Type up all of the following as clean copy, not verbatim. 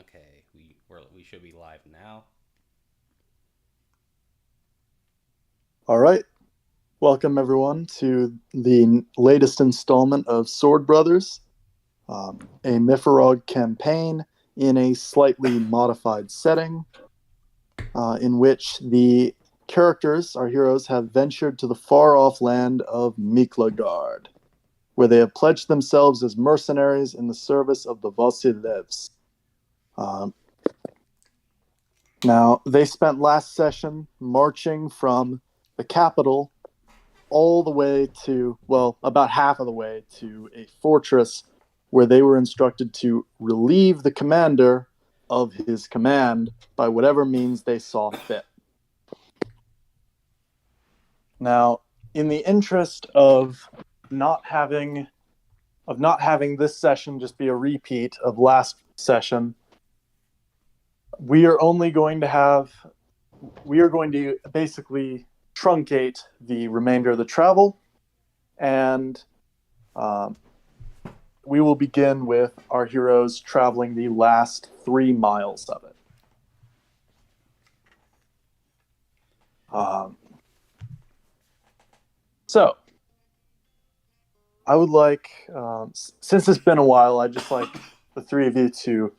Okay, we should be live now. All right. Welcome, everyone, to the latest installment of Sword Brothers, a MYFAROG campaign in a slightly modified setting, in which the characters, our heroes, have ventured to the far-off land of Miklagard, where they have pledged themselves as mercenaries in the service of the Vasilevs. Um, Now, they spent last session marching from the capital all the way to, well, about half of the way to a fortress where they were instructed to relieve the commander of his command by whatever means they saw fit. Now, in the interest of not having this session just be a repeat of last session, we are going to basically truncate the remainder of the travel, and we will begin with our heroes traveling the last 3 miles of it. So, I would like, since it's been a while, I'd just like the three of you to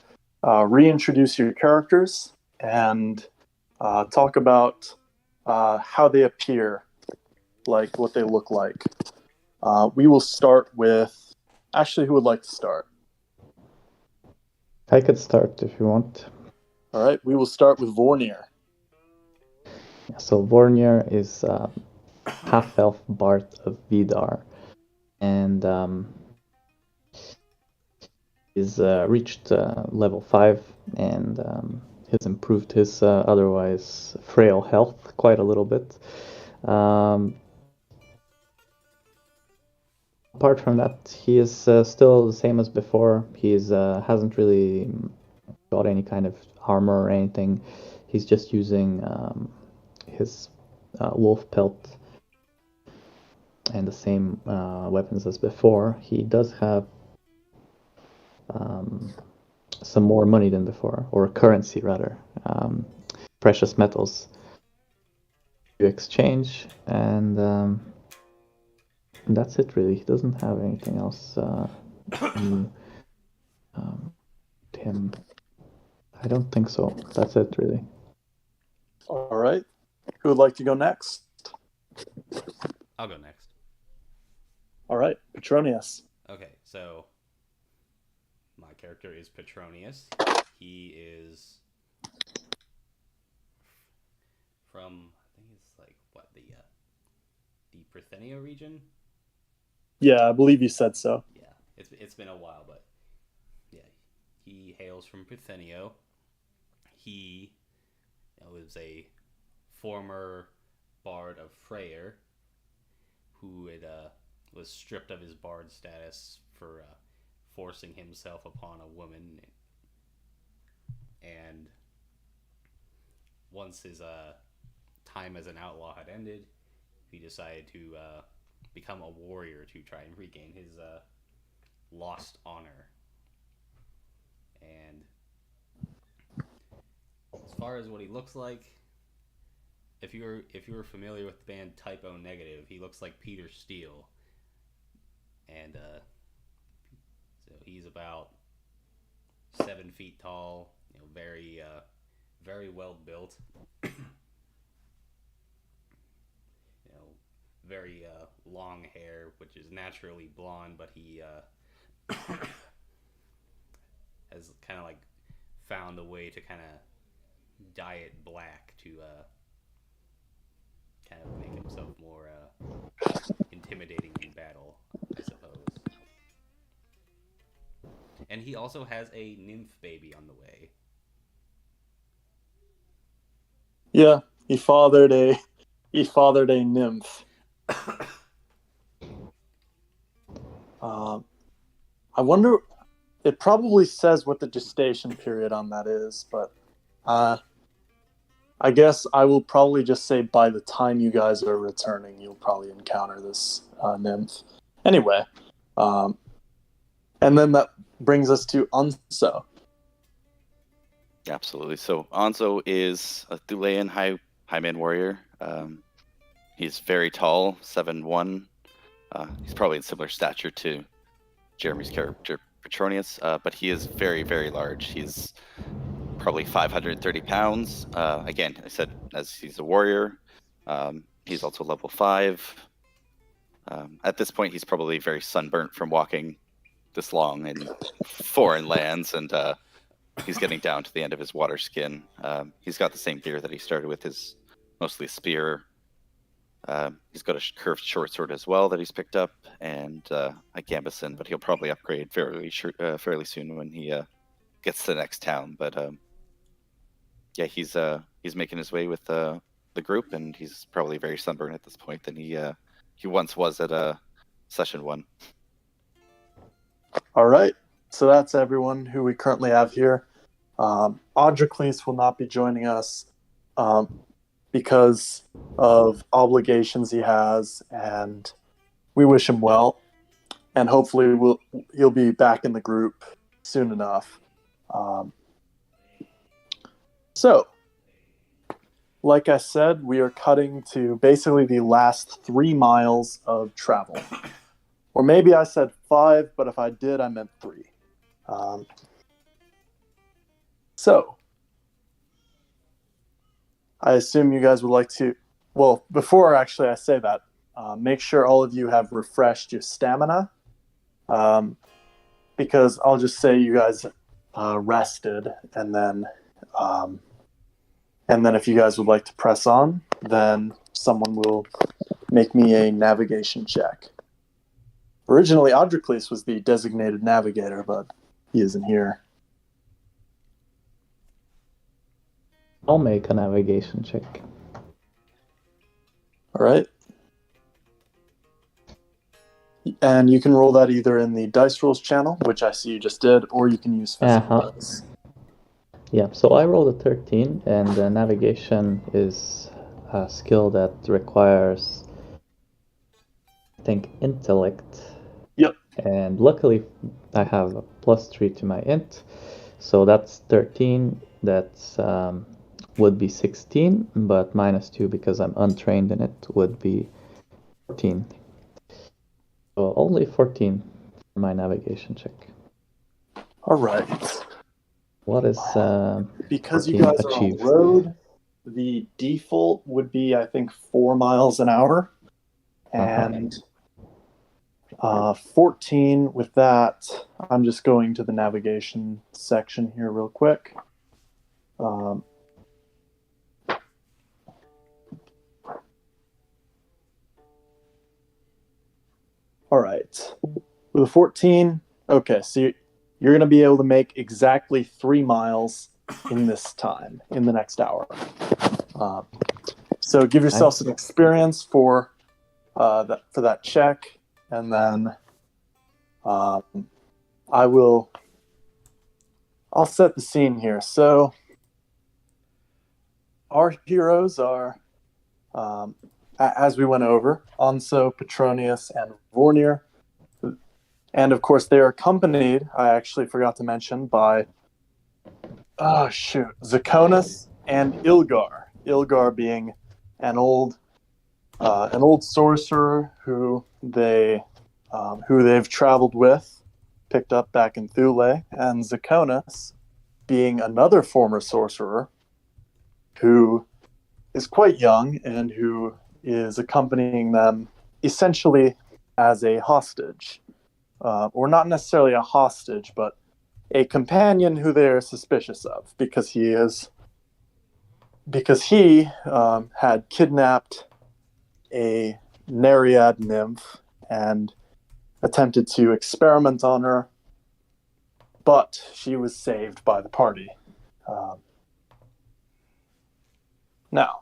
reintroduce your characters and talk about how they appear, like what they look like. We will start with, actually, who would like to start? I could start if you want. All right, we will start with Vornir. So Vornir is half-elf bard of Vidar, and he's reached level 5 and has improved his otherwise frail health quite a little bit. Apart from that, he is still the same as before. He hasn't really got any kind of armor or anything. He's just using his wolf pelt and the same weapons as before. He does have some more money than before, or currency rather, precious metals to exchange, and that's it really. He doesn't have anything else new to him. I don't think so. That's it really. All right. Who would like to go next? I'll go next. All right, Petronius. Okay, so my character is Petronius. He is from, I think it's like what, the Parthenia region. Yeah, I believe you said so. Yeah, it's been a while, but yeah, he hails from Parthenia. He was a former bard of Freyr who was stripped of his bard status for forcing himself upon a woman, and once his time as an outlaw had ended, he decided to become a warrior to try and regain his lost honor. And as far as what he looks like, if you're familiar with the band Typo Negative, he looks like Peter Steele. And so he's about 7 feet tall, very very well built. Very long hair, which is naturally blonde, but he has kind of like found a way to kind of dye it black to kind of make himself more intimidating in battle, I suppose. And he also has a nymph baby on the way. Yeah, he fathered a nymph. I wonder. It probably says what the gestation period on that is, but I guess I will probably just say by the time you guys are returning, you'll probably encounter this nymph. Anyway, and then that brings us to Unso. Absolutely. So Anzo is a Thulean Highman warrior. He's very tall, 7'1". He's probably in similar stature to Jeremy's character Petronius, but he is very, very large. He's probably 530 pounds. Again, I said as he's a warrior. He's also level 5. At this point, he's probably very sunburnt from walking this long in foreign lands, and he's getting down to the end of his water skin. He's got the same gear that he started with, his mostly spear. He's got a curved short sword as well that he's picked up, and a gambeson, but he'll probably upgrade fairly soon when he gets to the next town. But yeah, he's making his way with the group, and he's probably very sunburned at this point than he once was at session 1. All right. So that's everyone who we currently have here. Audricles will not be joining us because of obligations he has, and we wish him well. And hopefully he'll be back in the group soon enough. So, like I said, we are cutting to basically the last 3 miles of travel. Or maybe I said 5, but if I did, I meant 3. So, I assume you guys would like to... Well, before actually I say that, make sure all of you have refreshed your stamina. Because I'll just say you guys rested, and then if you guys would like to press on, then someone will make me a navigation check. Originally, Audricles was the designated navigator, but he isn't here. I'll make a navigation check. All right. And you can roll that either in the Dice Rolls channel, which I see you just did, or you can use physical dice. Yeah, so I rolled a 13, and navigation is a skill that requires, I think, intellect. Yep. And luckily, I have a +3 to my int, so that's 13. That's would be 16, but -2 because I'm untrained in it would be 14. So only 14 for my navigation check. All right. What is because you guys are on the road, the default would be, I think, 4 miles an hour. And 14 with that, I'm just going to the navigation section here real quick. All right. With a 14, okay, so you're going to be able to make exactly 3 miles in this time, in the next hour. So give yourself some experience for that check, and then I'll set the scene here. So our heroes are, as we went over, Anso, Petronius, and Vornir. And of course, they are accompanied, I actually forgot to mention, by, Zaconus and Ilgar. Ilgar being an old sorcerer who they've traveled with, picked up back in Thule, and Zaconus being another former sorcerer who is quite young and who is accompanying them essentially as a hostage. Or not necessarily a hostage, but a companion who they're suspicious of because he had kidnapped a Nereid nymph and attempted to experiment on her, but she was saved by the party. Now,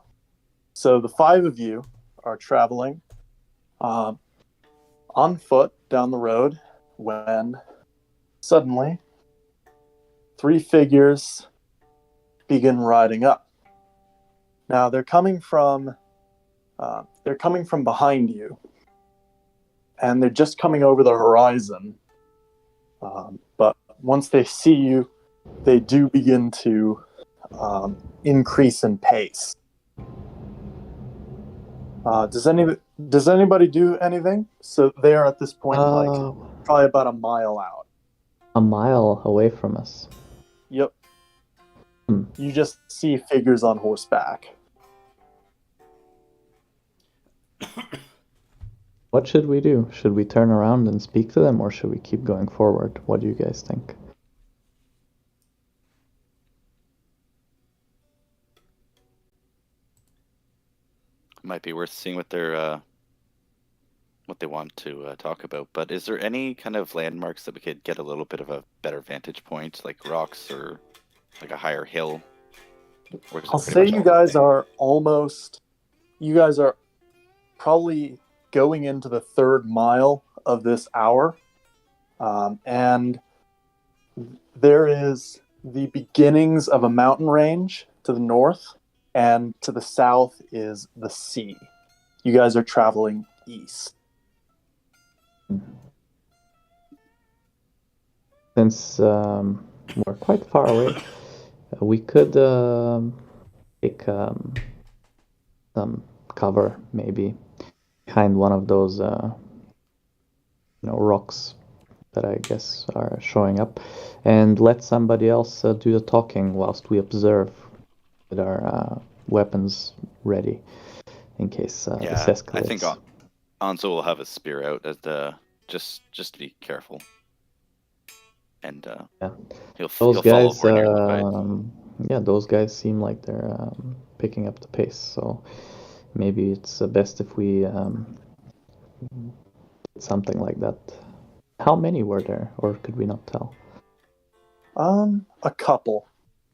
so the 5 of you are traveling on foot down the road when suddenly 3 figures begin riding up. Now they're coming from behind you, and they're just coming over the horizon. But once they see you, they do begin to increase in pace. Does anybody do anything? So they are at this point probably about a mile out. A mile away from us. Yep. You just see figures on horseback. What should we do? Should we turn around and speak to them, or should we keep going forward? What do you guys think? Might be worth seeing what they're what they want to talk about. But is there any kind of landmarks that we could get a little bit of a better vantage point, like rocks or like a higher hill? I'll say you guys are probably going into the third mile of this hour. And there is the beginnings of a mountain range to the north, and to the south is the sea. You guys are traveling east. Since we're quite far away, we could take some cover, maybe behind one of those rocks that I guess are showing up, and let somebody else do the talking whilst we observe with our weapons ready in case this escalates. I think Anzo will have his spear out as just to be careful, and he'll those follow guys. Bernier. Those guys seem like they're picking up the pace. So maybe it's best if we did something like that. How many were there, or could we not tell? A couple.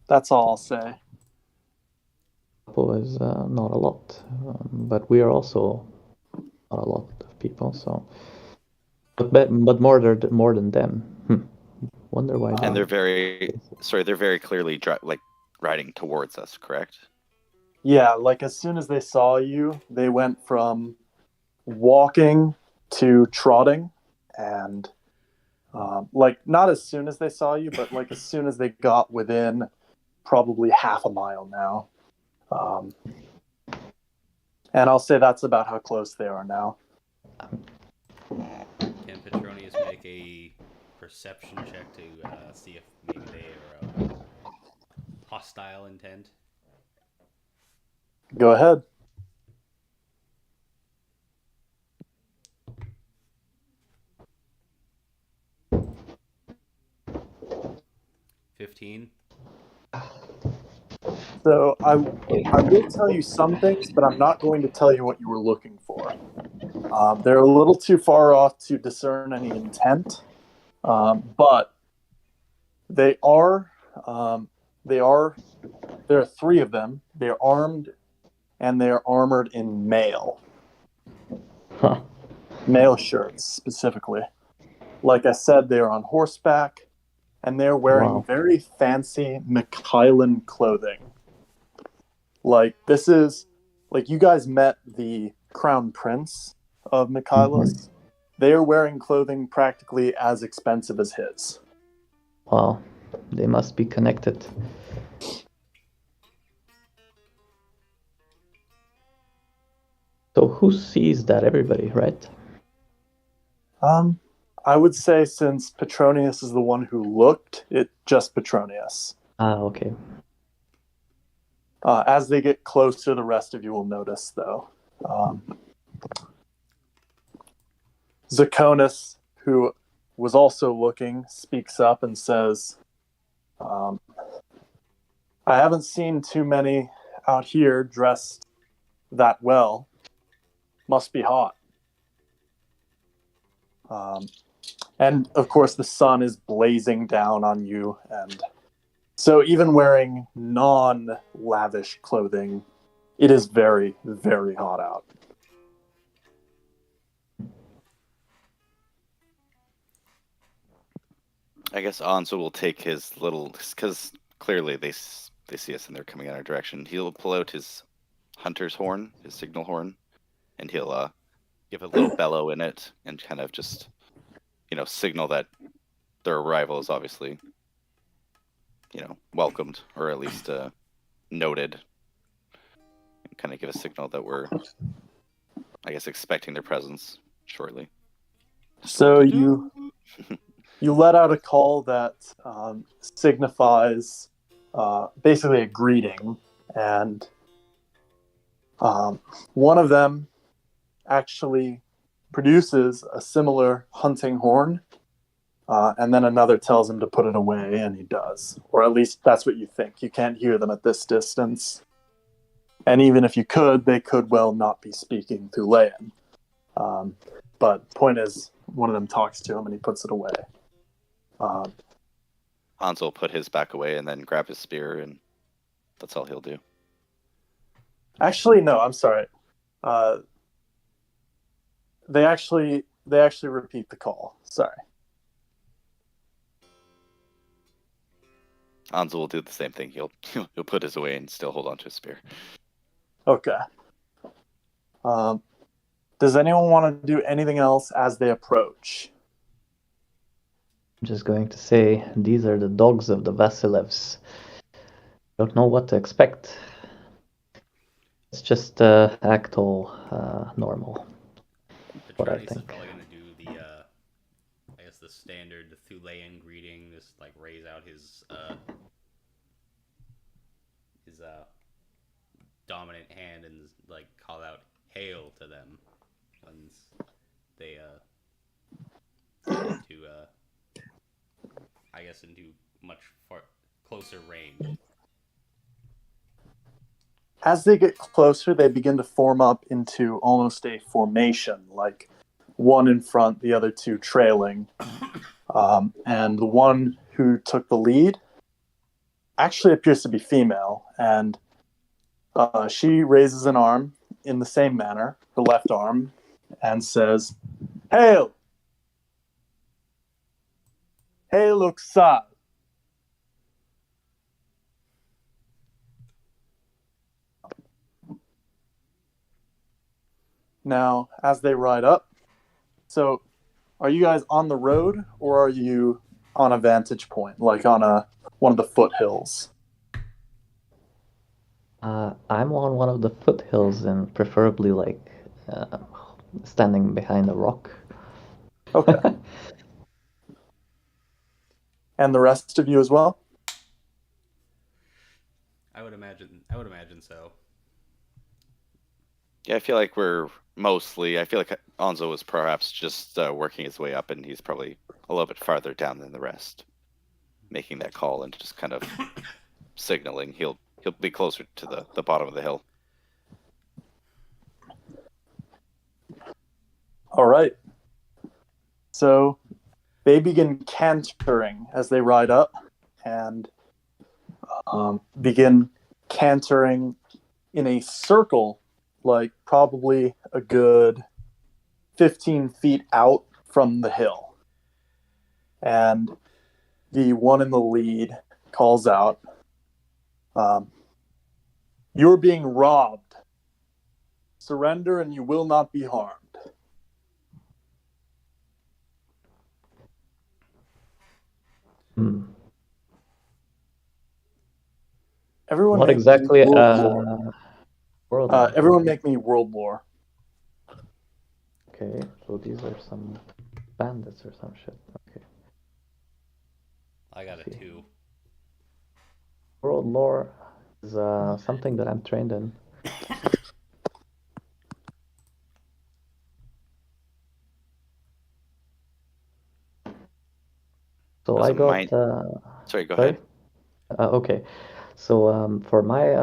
That's all I'll say. A couple is not a lot, but we are also not a lot of people. So, but more than them. Wonder why. And they're very clearly riding towards us, correct? Yeah, like as soon as they saw you, they went from walking to trotting, and not as soon as they saw you, but like as soon as they got within probably half a mile now. And I'll say that's about how close they are now. Can Petronius make a perception check to see if maybe they are hostile intent? Go ahead. $15. So I will tell you some things, but I'm not going to tell you what you were looking for. They're a little too far off to discern any intent, but there are three of them. They're armed, and they're armored in mail. Huh. Mail shirts, specifically. Like I said, they're on horseback, and they're wearing very fancy Mikhailan clothing. Like, this is... Like, you guys met the Crown Prince of Mikhailos. Mm-hmm. They are wearing clothing practically as expensive as his. Wow. They must be connected. So who sees that? Everybody, right? I would say since Petronius is the one who looked, it just Petronius. Okay. As they get closer, the rest of you will notice, though. Zakonis, who was also looking, speaks up and says, I haven't seen too many out here dressed that well. Must be hot. And, of course, the sun is blazing down on you, and so even wearing non-lavish clothing, it is very, very hot out. I guess Anzo will take his little... Because clearly they see us and they're coming in our direction. He'll pull out his hunter's horn, his signal horn, and he'll give a little bellow in it and kind of just, signal that their arrival is obviously, welcomed, or at least noted. And kind of give a signal that we're, I guess, expecting their presence shortly. So you let out a call that signifies basically a greeting, and one of them actually produces a similar hunting horn, and then another tells him to put it away, and he does. Or at least that's what you think. You can't hear them at this distance. And even if you could, they could well not be speaking Thulean. But point is, one of them talks to him and he puts it away. Hanzo will put his back away and then grab his spear, and that's all he'll do. Actually, no, I'm sorry. They actually repeat the call. Sorry. Hanzo will do the same thing. He'll put his away and still hold on to his spear. Okay. Does anyone want to do anything else as they approach? I'm just going to say these are the dogs of the Vasilevs. Don't know what to expect. Let's just act all normal. What I Patronus is think. probably going to do the, I guess the standard Thulean greeting, just like raise out his dominant hand and like call out "Hail" to them once they get into I guess into much closer range. As they get closer, they begin to form up into almost a formation, like one in front, the other two trailing. And the one who took the lead actually appears to be female, and she raises an arm in the same manner, the left arm, and says, "Hail! Hail Uxal!" Now, as they ride up, so are you guys on the road or are you on a vantage point, like on one of the foothills? I'm on one of the foothills and preferably like standing behind a rock. Okay. And the rest of you as well? I would imagine so. Yeah, I feel like I feel like Hanzo was perhaps just working his way up, and he's probably a little bit farther down than the rest, making that call and just kind of signaling he'll be closer to the bottom of the hill. All right. So they begin cantering as they ride up and begin cantering in a circle, like probably a good 15 feet out from the hill. And the one in the lead calls out, "You're being robbed. Surrender and you will not be harmed." Everyone What make exactly? me world lore. World lore. Everyone make me world lore. Okay, so these are some bandits or some shit. Okay. I got a 2. World lore is something that I'm trained in. So I got. Sorry, go ahead. Okay, so for my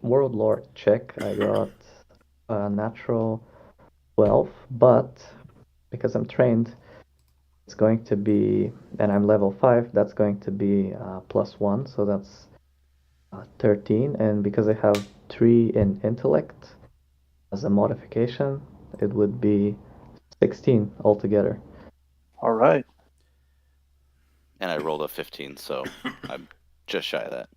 world lore check, I got a natural 12, but because I'm trained, it's going to be, and I'm level 5, that's going to be +1, so that's 13, and because I have 3 in intellect as a modification, it would be 16 altogether. All right. And I rolled a 15, so I'm just shy of that.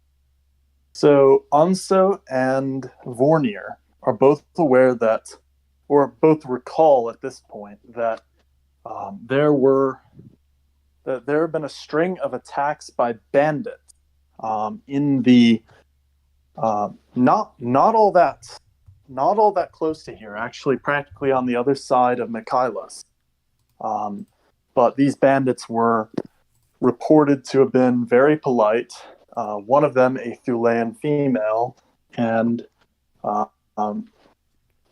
So Anso and Vornir are both aware that, or both recall at this point, that there have been a string of attacks by bandits in the Not all that close to here. Actually, practically on the other side of Mikhailos. But these bandits were reported to have been very polite. One of them, a Thulean female, and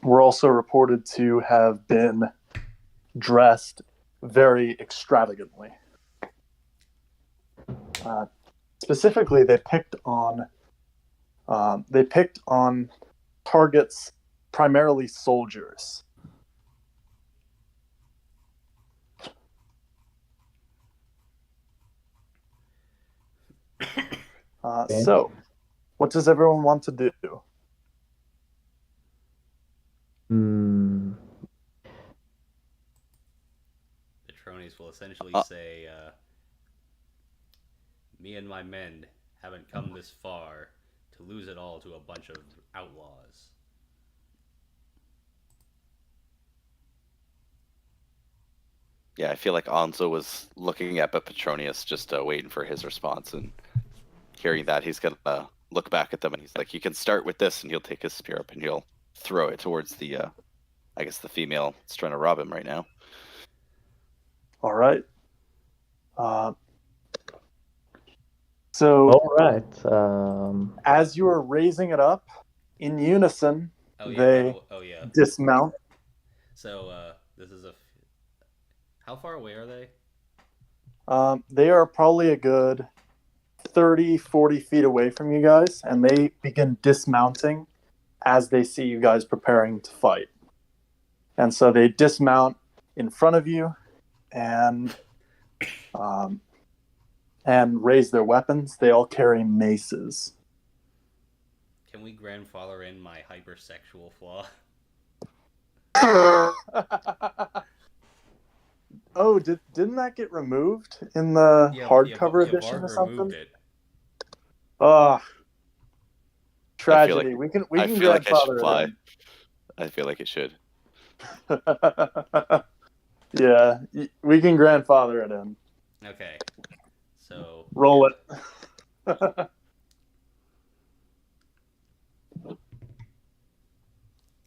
were also reported to have been dressed very extravagantly. Specifically, they picked on targets, primarily soldiers. So, what does everyone want to do? Petronius will essentially say, me and my men haven't come this far to lose it all to a bunch of outlaws. Yeah, I feel like Anzo was looking at Petronius, just waiting for his response, and hearing that, he's gonna look back at them, and he's like, "You can start with this," and he'll take his spear up and he'll throw it towards the, I guess the female that's trying to rob him right now. All right. So, all right. As you are raising it up, in unison, they dismount. So this is how far away are they? They are probably a good 30, 40 feet away from you guys, and they begin dismounting as they see you guys preparing to fight. And so they dismount in front of you and raise their weapons. They all carry maces. Can we grandfather in my hypersexual flaw? Oh, didn't that get removed in the hardcover edition or something? Tragedy. We can grandfather it in. I feel like it should. Yeah, we can grandfather it in. Okay. So roll it.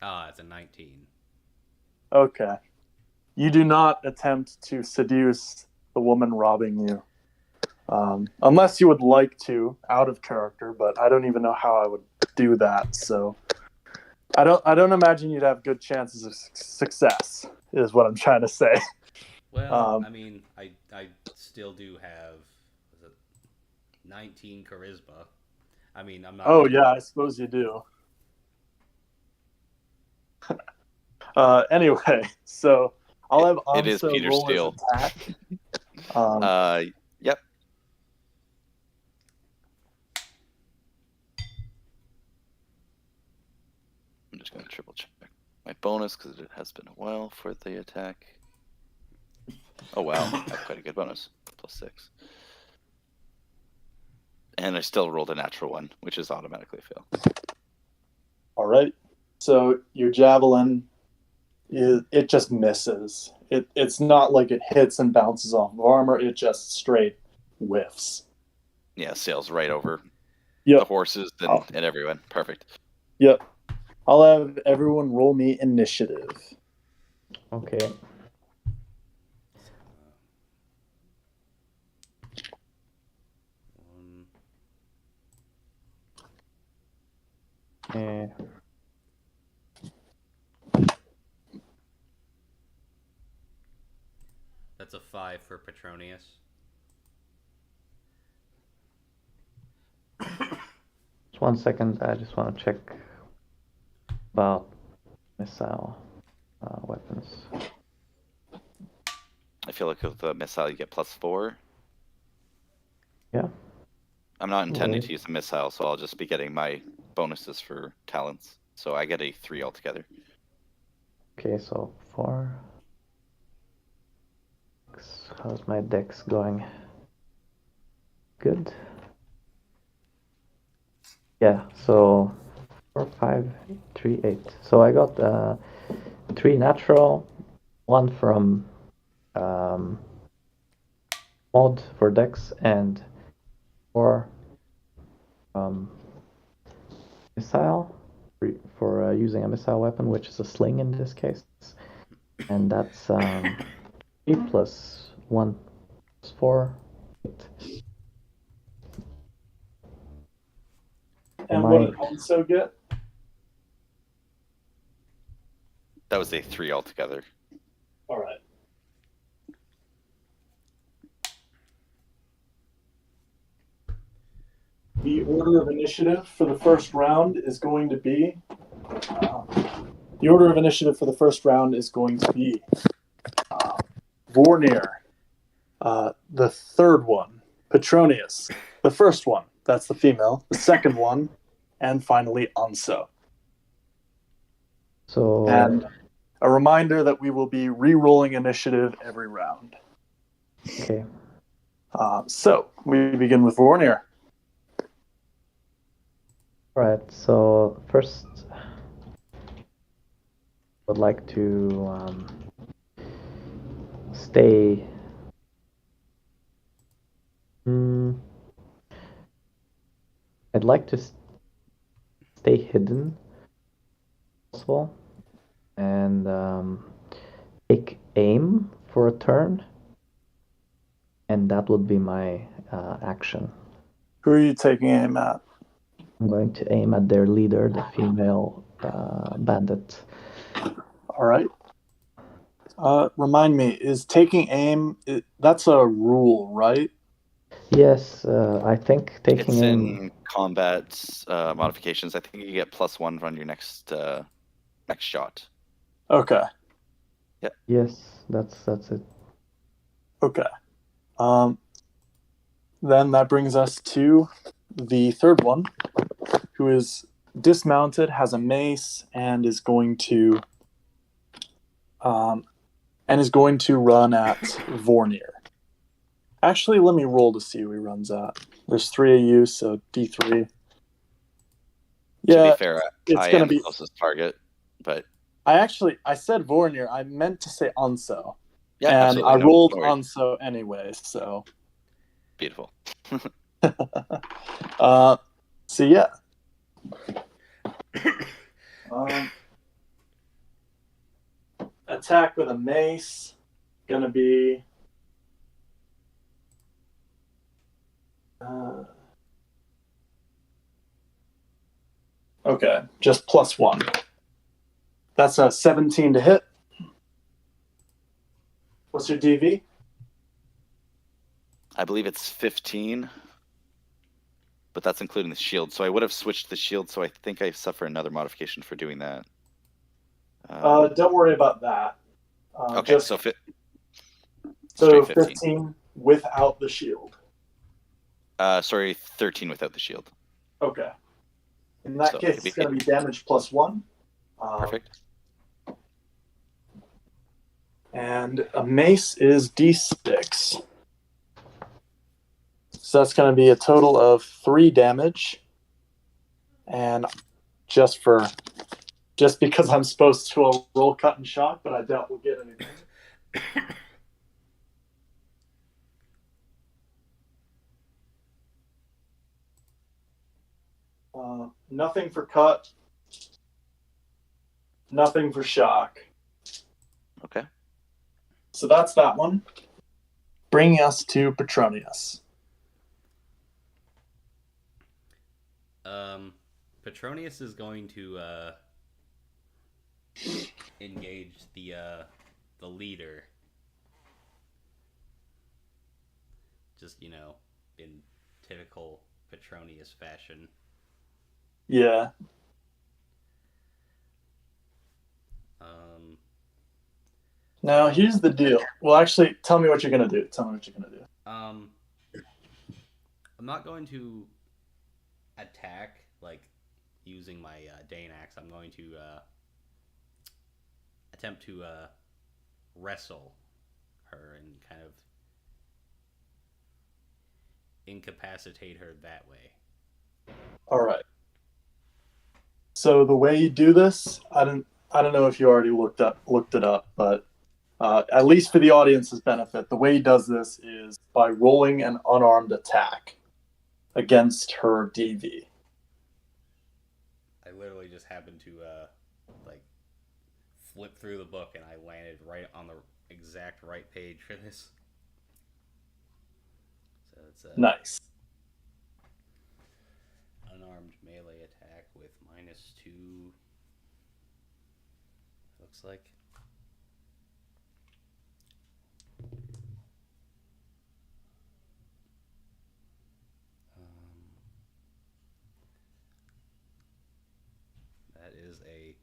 It's a 19. Okay. You do not attempt to seduce the woman robbing you. Unless you would like to, out of character, but I don't even know how I would do that, so I don't imagine you'd have good chances of success, is what I'm trying to say. Well, I mean, I still do have 19 charisma. I mean, I'm not. Oh yeah, I suppose you do. Anyway, so I'll have It is Peter Steele. Attack. Yep. I'm just going to triple check my bonus because it has been a while for the attack. Oh wow, I have quite a good bonus. +6. And I still rolled a natural 1, which is automatically a fail. All right. So your javelin, it just misses. It's not like it hits and bounces off of armor. It just straight whiffs. Yeah, sails right over the horses and everyone. Perfect. Yep. I'll have everyone roll me initiative. Okay. That's a 5 for Petronius. Just 1 second. I just want to check about missile weapons. I feel like with the missile you get +4. Yeah. I'm not intending to use a missile, so I'll just be getting my bonuses for talents. So I get a 3 altogether. Okay, so 4. How's my dex going? Good. Yeah, so 4, 5, 3, 8. So I got 3 natural, 1 from mod for dex, and 4 from missile for using a missile weapon, which is a sling in this case, and that's 3 plus 1 plus 4. 8. And what did also get? That was a 3 altogether. All right. The order of initiative for the first round is going to be. Vornir, the third one. Petronius, the first one. That's the female. The second one, and finally Anso. So And a reminder that we will be re-rolling initiative every round. okay. So we begin with Vornir. Right, so first I would like to stay. I'd like to stay hidden, also, and take aim for a turn, and that would be my action. Who are you taking aim at? I'm going to aim at their leader, the female bandit. All right. Remind me, is taking aim, that's a rule, right? Yes, I think taking It's aim. in combat modifications. I think you get +1 on your next shot. Okay. Yes, that's it. Okay. Then that brings us to the third one, who is dismounted, has a mace, and is going to run at Vornir. Actually, let me roll to see who he runs at. There's 3 of you, so D3. Yeah, To be fair, it's I gonna am be- the closest target, but I said Vornir. I meant to say Anso. yeah, And absolutely. I No rolled worries. Anso anyway, so. Beautiful. So yeah. Attack with a mace. Gonna be. Okay, just +1. That's a 17 to hit. What's your DV? I believe it's 15, but that's including the shield. So I would have switched the shield, so I think I suffer another modification for doing that. Don't worry about that. Okay, just, so so straight 15. 15 without the shield. Sorry, 13 without the shield. Okay. In that So case, it'd be it's going to be damage +1. Perfect. And a mace is D6. So that's going to be a total of 3 damage. And just because I'm supposed to roll cut and shock, but I doubt we'll get anything. Nothing for cut. Nothing for shock. Okay. So that's that one. Bringing us to Petronius. Petronius is going to engage the leader. Just, in typical Petronius fashion. Yeah. Now, here's the deal. Well, actually, tell me what you're going to do. I'm not going to attack, using my Dane axe. I'm going to attempt to wrestle her and kind of incapacitate her that way. All right. So the way you do this, I don't know if you already looked it up, but at least for the audience's benefit, the way he does this is by rolling an unarmed attack against her DV. I literally just happened to like flip through the book and I landed right on the exact right page for this. So it's a Nice. unarmed melee attack with -2. Looks like. That is a.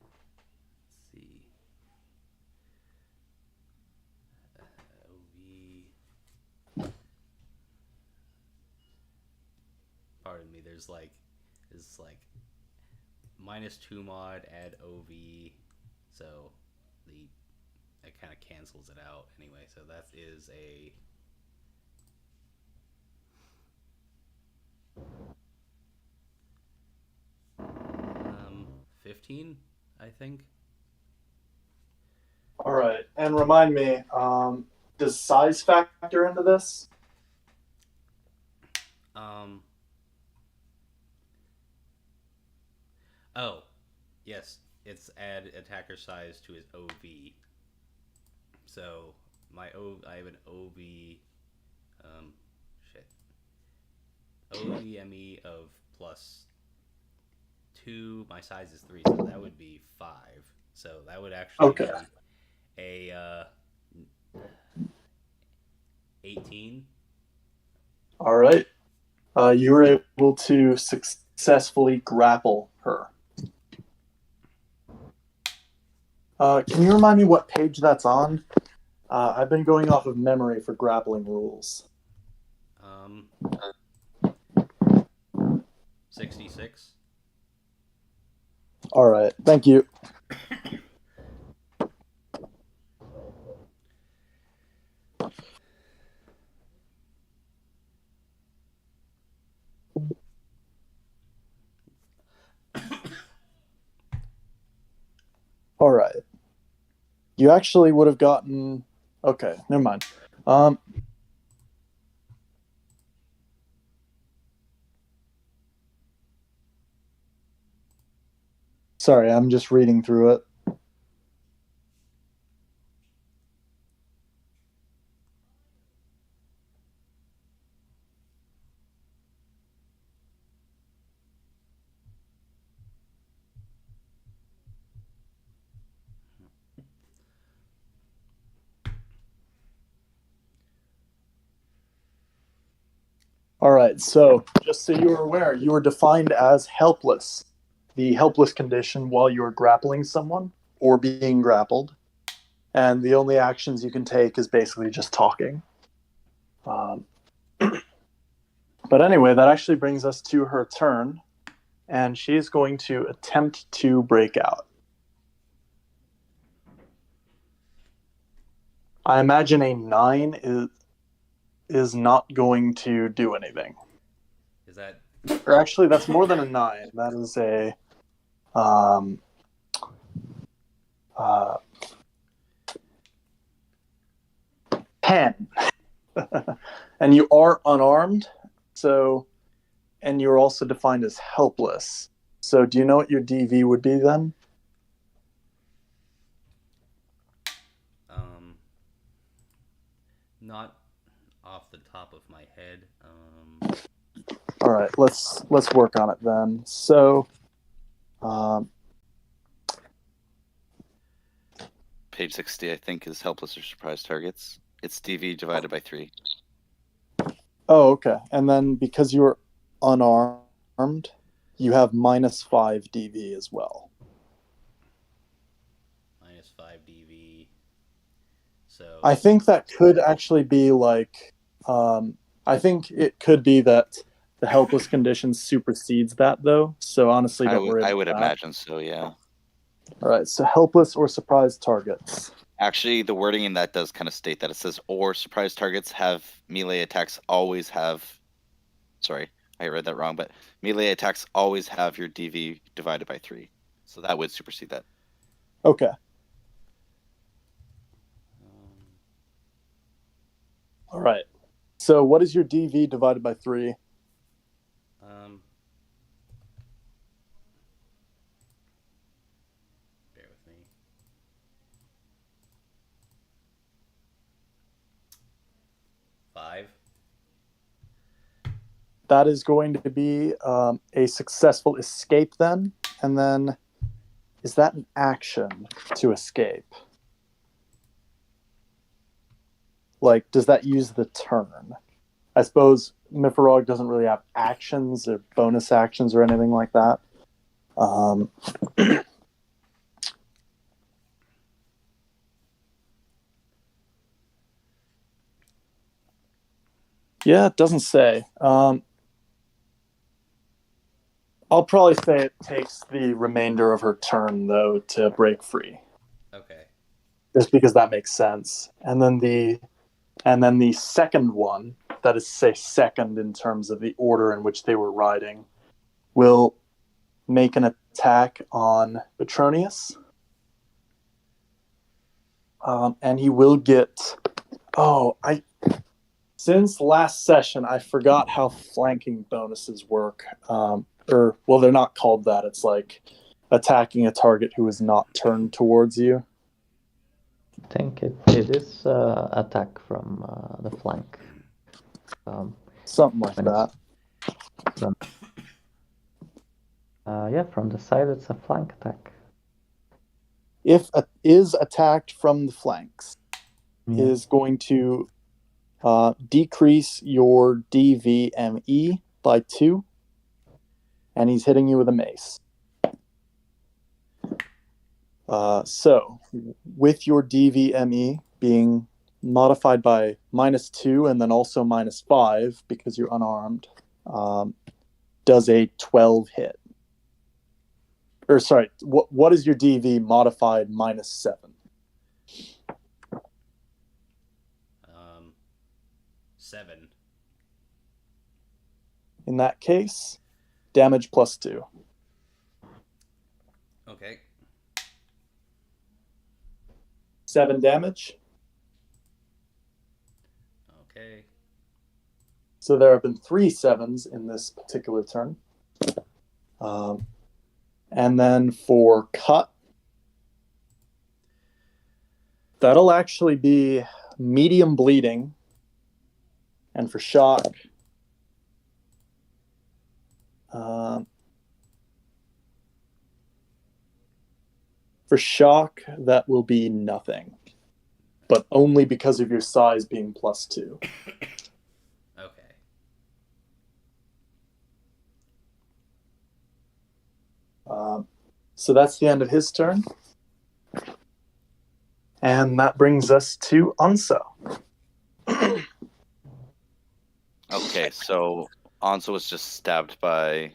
Let's see. OV. Pardon me. There's like -2 mod, add OV, so it kind of cancels it out anyway. So that is a 15, I think. All right, and remind me, does size factor into this? Oh, yes, it's add attacker size to his OV. So I have an OV, OVME of +2. My size is 3, so that would be 5. So that would actually Okay. be a 18. All right. You were able to successfully grapple her. Can you remind me what page that's on? I've been going off of memory for grappling rules. 66. All right. Thank you. All right. You actually would have gotten. Okay, never mind. Sorry, I'm just reading through it. All right, so just so you were aware, you were defined as helpless. The helpless condition while you are grappling someone or being grappled. And the only actions you can take is basically just talking. But anyway, that actually brings us to her turn. And she's going to attempt to break out. I imagine a 9 is not going to do anything. Is that? Or actually, that's more than a 9. That is a 10. And you are unarmed, and you're also defined as helpless. So do you know what your DV would be then? Not off the top of my head. All right, let's work on it then. So, Page 60, I think, is helpless or surprise targets. It's DV divided by 3. oh, okay. And then because you were unarmed, you have -5 DV as well. -5 DV. So I think that could actually be like, I think it could be that the helpless condition supersedes that, though. So honestly, don't worry about that. I would imagine so, yeah. All right, so helpless or surprise targets. Actually, the wording in that does kind of state that. It says, or surprise targets have melee attacks always have. Sorry, I read that wrong, but melee attacks always have your DV divided by 3. So that would supersede that. Okay. All right. So what is your DV divided by 3? 5. That is going to be a successful escape then. And then, is that an action to escape? Like, does that use the turn? I suppose MYFAROG doesn't really have actions or bonus actions or anything like that. Yeah, it doesn't say. I'll probably say it takes the remainder of her turn, though, to break free. Okay. Just because that makes sense. And then the second one, that is, say, second in terms of the order in which they were riding, will make an attack on Petronius. And he will get... Since last session, I forgot how flanking bonuses work. They're not called that. It's like attacking a target who is not turned towards you. I think it is attack from the flank. Something like when that. From the side, it's a flank attack. If is attacked from the flanks, Yeah. is going to decrease your DVME by 2, and he's hitting you with a mace. So, with your DVME being modified by -2 and then also -5 because you're unarmed, does a 12 hit. Or sorry, what is your DV modified -7? 7. In that case, damage +2. Okay. 7 damage. Okay. So there have been 3 7s in this particular turn. And then for cut, that'll actually be medium bleeding. And for shock, that will be nothing. But only because of your size being +2. Okay. So that's the end of his turn. And that brings us to Unso. Okay, so Anso was just stabbed by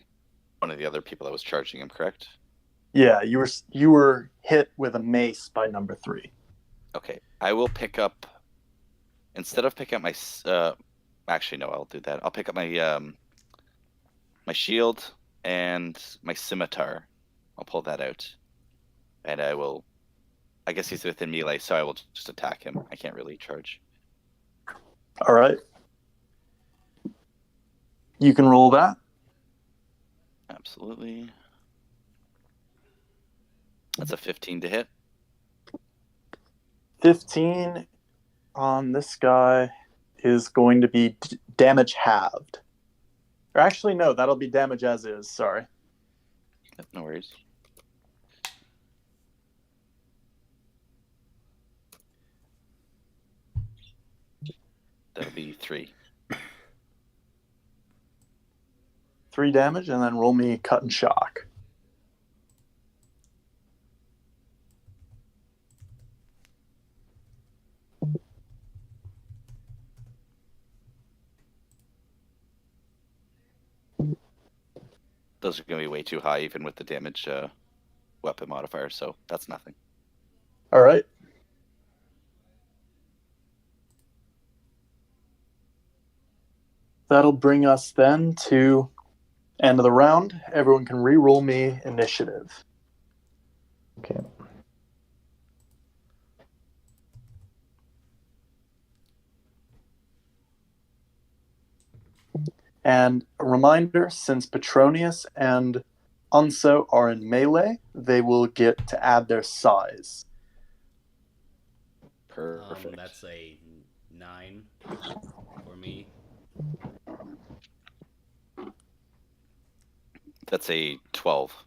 one of the other people that was charging him, correct? Yeah, you were hit with a mace by number 3. Okay, I will pick up, instead of picking up my, actually no, I'll do that. I'll pick up my my shield and my scimitar. I'll pull that out, and I guess he's within melee, so I will just attack him. I can't really charge. All right. You can roll that. Absolutely. That's a 15 to hit. 15 on this guy is going to be damage halved. Or actually, no, that'll be damage as is. Sorry. No worries. That'll be 3. 3 damage, and then roll me cut and shock. Those are going to be way too high, even with the damage weapon modifier, so that's nothing. All right. That'll bring us then to end of the round. Everyone can re-roll me initiative. Okay. And a reminder, since Petronius and Unso are in melee, they will get to add their size. Perfect. That's a 9 for That's a 12.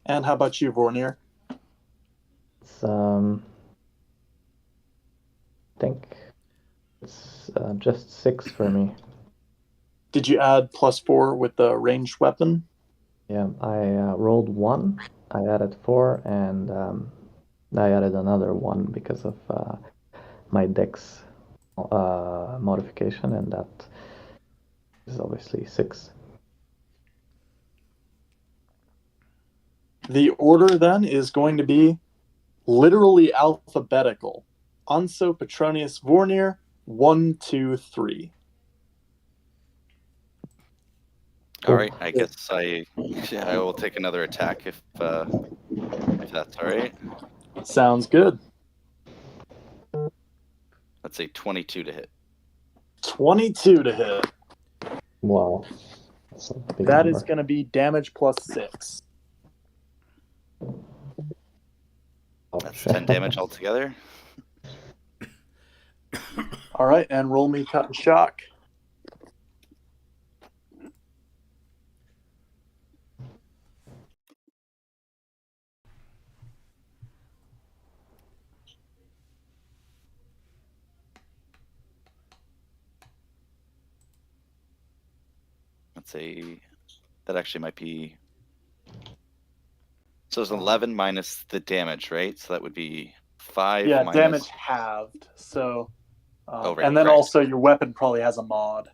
And how about you, Vornir? It's I think it's just 6 for me. Did you add +4 with the ranged weapon? Yeah, I rolled 1, I added 4, and I added another 1 because of my dex modification, and that is obviously 6. The order then is going to be literally alphabetical. Anso, Petronius, Vornir, 1, 2, 3. All right, I guess I will take another attack if that's all right. Sounds good. That's a 22 to hit. 22 to hit. Wow. That's a big That number. is going to be damage +6. That's 10 damage altogether. All right, and roll me cut and shock. That actually might be. So it's 11 minus the damage, right? So that would be 5 Yeah, minus. damage halved. So, Right, and then right. also your weapon probably has a mod.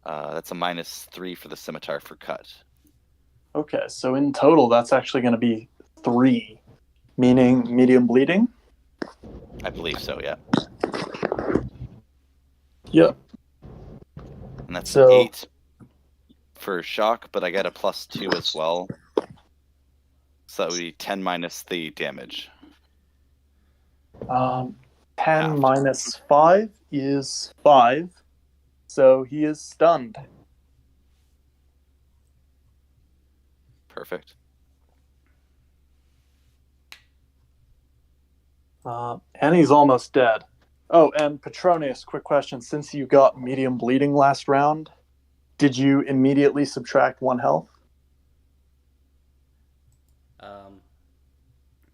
That's a -3 for the scimitar for cut. Okay, so in total, that's actually going to be 3, meaning medium bleeding. I believe so, yeah. Yep. And that's So- 8 for shock, but I get a +2 as well. So that would be 10 minus the damage. 10 Half. minus 5 is 5. So he is stunned. Perfect. And he's almost dead. Oh, and Petronius, quick question. Since you got medium bleeding last round, did you immediately subtract 1 health?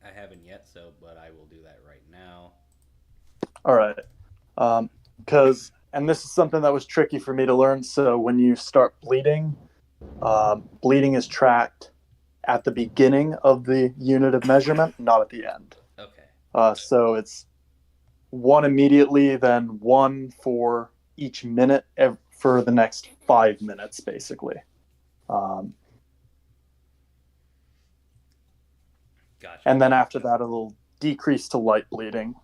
I haven't yet, but I will do that right now. All right. Because, and this is something that was tricky for me to learn. So when you start bleeding, bleeding is tracked at the beginning of the unit of measurement, not at the end. Okay. So it's 1 immediately, then 1 for each minute for the next 5 minutes, basically. Gotcha. And then after that, it'll decrease to light bleeding.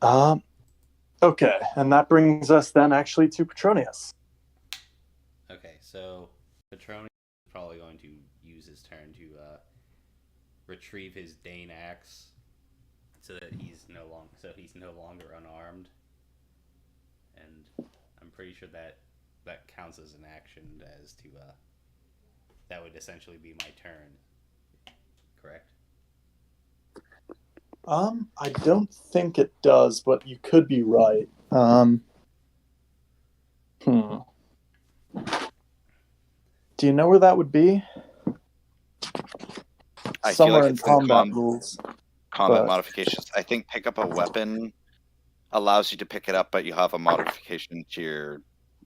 Okay, and that brings us then actually to Petronius. Okay, so Petronius is probably going to use his turn to retrieve his Dane axe, so that he's no longer unarmed. And I'm pretty sure that counts as an action, as to that would essentially be my turn. Correct? I don't think it does, but you could be right. Do you know where that would be? I feel Somewhere like in it's in combat rules. combat but- modifications. I think pick up a weapon allows you to pick it up, but you have a modification to your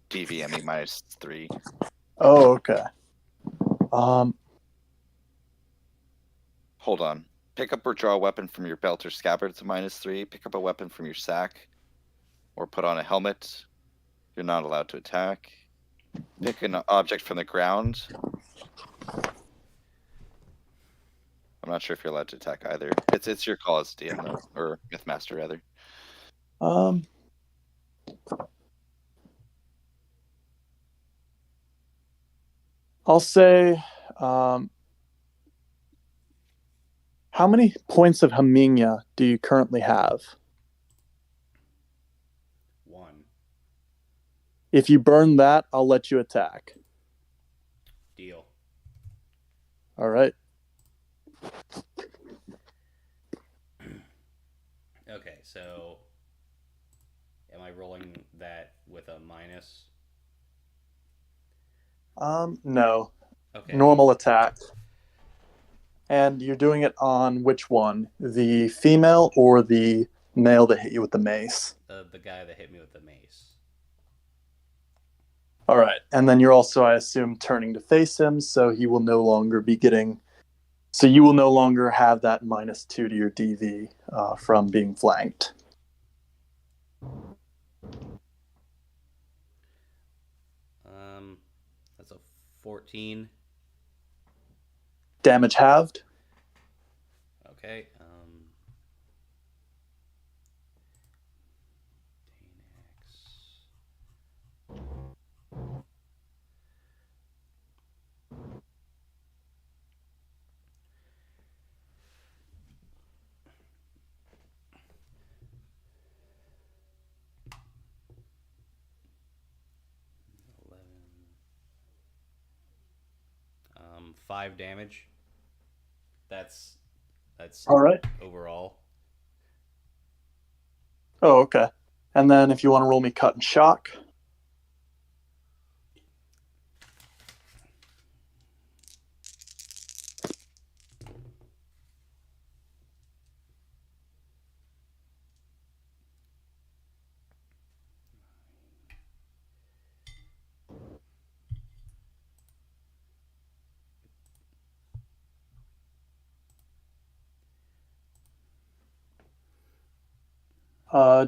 DVME -3. Oh, okay. Hold on. Pick up or draw a weapon from your belt or scabbard. It's a -3. Pick up a weapon from your sack, or put on a helmet. You're not allowed to attack. Pick an object from the ground. I'm not sure if you're allowed to attack either. It's your call as DM though, or Mythmaster rather. I'll say, how many points of Haminya do you currently have? 1. If you burn that, I'll let you attack. Deal. All right. Okay, so am I rolling that with a minus? No. Okay. Normal attack. And you're doing it on which one? The female or the male that hit you with the mace? The guy that hit me with the mace. All right. And then you're also, I assume, turning to face him, so he will no longer be getting. So you will no longer have that -2 to your DV from being flanked. That's a 14. Damage halved. Okay. Danax. 5 damage. That's All right. overall. Oh, okay. And then if you want to roll me cut and shock.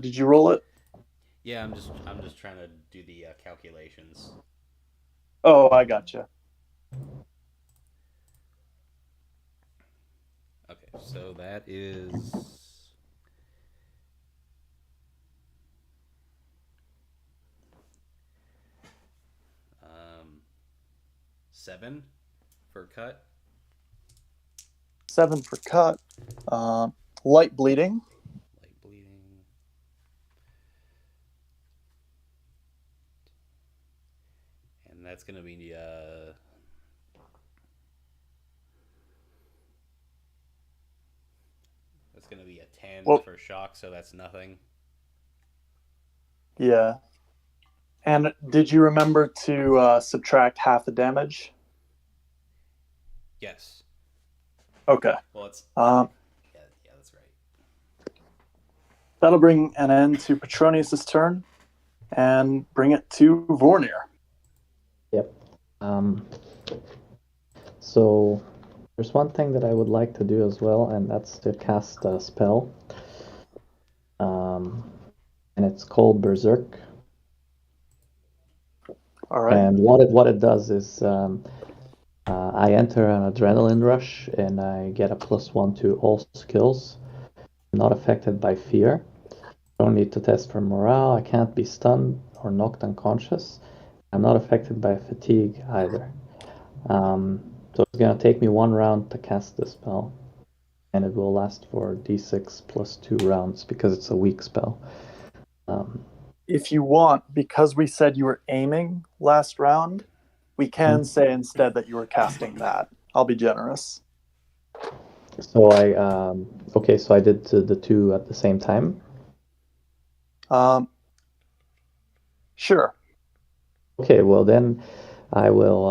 Did you roll it? Yeah, I'm just trying to do the calculations. Oh, I gotcha. Okay, so that is 7 for cut. 7 for cut. Light bleeding. Light bleeding. And that's going to be that's going to be a 10 for shock, so that's nothing. Yeah. And did you remember to subtract half the damage? Yes. Okay. Well, it's yeah, that's right. That'll bring an end to Petronius' turn and bring it to Vornir. Yep. So there's one thing that I would like to do as well, and that's to cast a spell. And it's called Berserk. All right. And what it does is I enter an adrenaline rush and I get a +1 to all skills. I'm not affected by fear. I don't need to test for morale. I can't be stunned or knocked unconscious. I'm not affected by fatigue either. So it's going to take me 1 round to cast the spell. And it will last for d6 plus 2 rounds because it's a weak spell. If you want, because we said you were aiming last round, we can say instead that you were casting that. I'll be generous. So okay, so I did the 2 at the same time? Sure. Okay, well then I will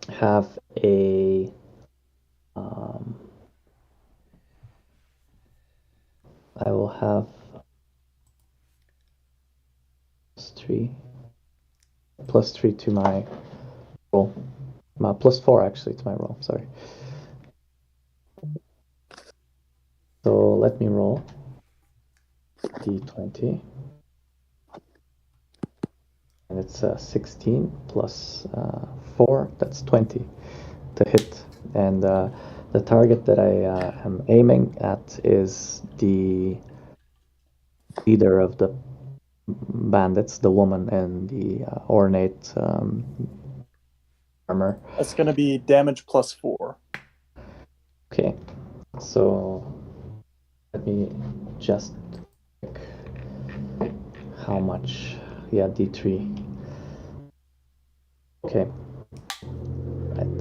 have a I will have +3 to my roll. +4 actually to my roll, sorry. So let me roll d20. And it's 16 plus 4, that's 20 to hit. And the target that I am aiming at is the leader of the bandits, the woman in the ornate armor. That's going to be damage +4. Okay, so let me just check how much. Yeah, d3. Okay, right.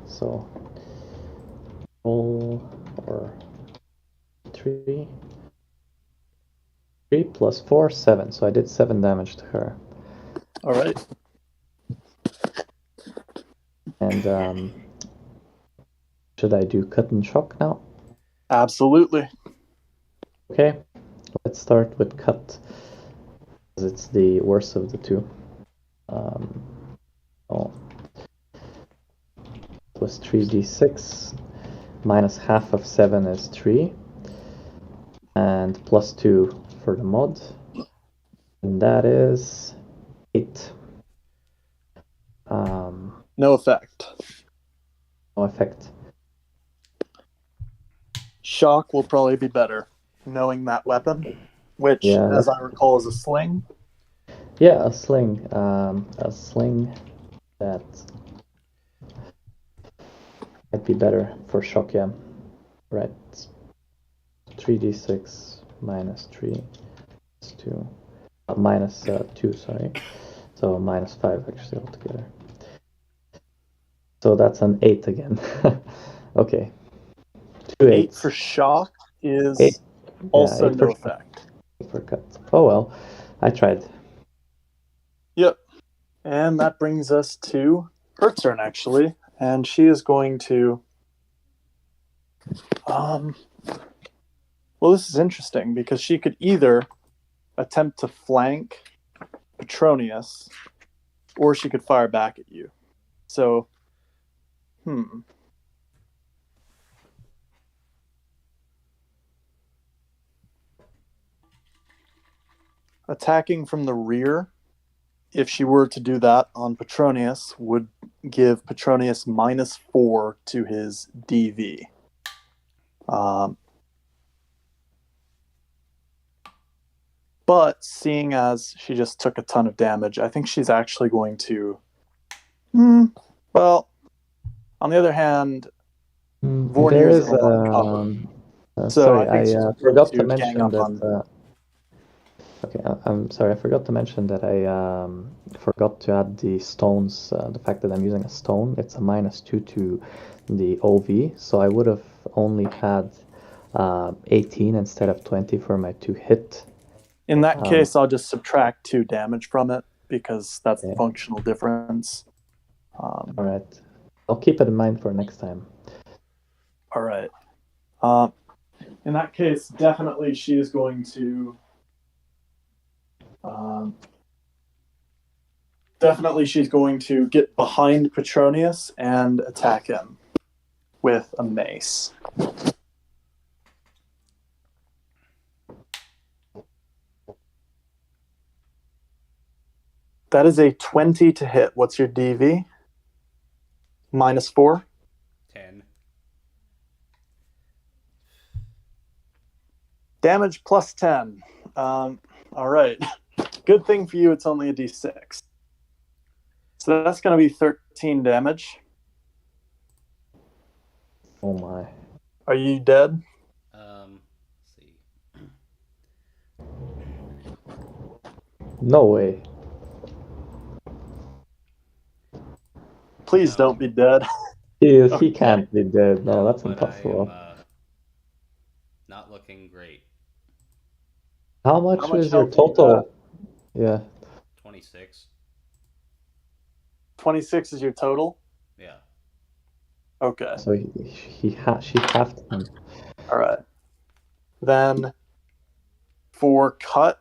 So roll or 3. 3. 3 plus 4, 7. So I did 7 damage to her. All right. And should I do cut and shock now? Absolutely. Okay, let's start with cut, because it's the worst of the two. Oh, it was 3d6, minus half of 7 is 3, and plus 2 for the mod, and that is 8. No effect. No effect. Shock will probably be better, knowing that weapon, which, Yeah. as I recall, is a sling. Yeah, a sling that might be better for shock, yeah. Right. 3d6 minus 3 is 2. Minus 2, sorry. So minus 5 actually altogether. So that's an 8 again. Okay. 2 8 8s. for shock is 8. also Yeah, 8 no for effect. 8 for cut. Oh well, I tried. Yep. And that brings us to her turn, actually. And she is going to... Well, this is interesting, because she could either attempt to flank Petronius, or she could fire back at you. So, attacking from the rear, if she were to do that on Petronius, would give Petronius -4 to his DV. But seeing as she just took a ton of damage, I think she's actually going to... Well, on the other hand, Vornir There is is in a lot of cover. So sorry, I think she's I going forgot to gang mention up that. on... Okay, I'm sorry, I forgot to mention that I forgot to add the stones. The fact that I'm using a stone, it's a -2 to the OV, so I would have only had 18 instead of 20 for my 2 hit. In that case, I'll just subtract 2 damage from it, because that's the Okay. functional difference. All right, I'll keep it in mind for next time. All right. In that case, definitely she is going to... definitely she's going to get behind Petronius and attack him with a mace. That is a 20 to hit. What's your DV? -4? 10. Damage plus 10. All right. Good thing for you, it's only a D6. So that's going to be 13 damage. Oh my. Are you dead? Let's see. No way. Please No. don't be dead. He can't be dead. No, that's but impossible. I am not looking great. How much How much is your health do you total? Yeah. 26. 26 is your total? Yeah. Okay. So she halved him. All right. Then for cut,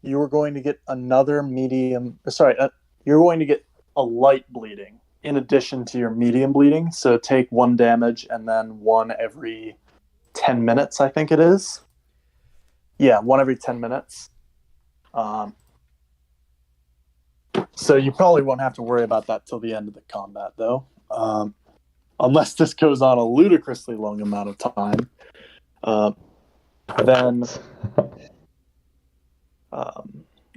you are going to get another medium... Sorry, you're going to get a light bleeding in addition to your medium bleeding. So take 1 damage and then 1 every 10 minutes, I think it is. Yeah, 1 every 10 minutes. So you probably won't have to worry about that till the end of the combat, though. Unless this goes on a ludicrously long amount of time.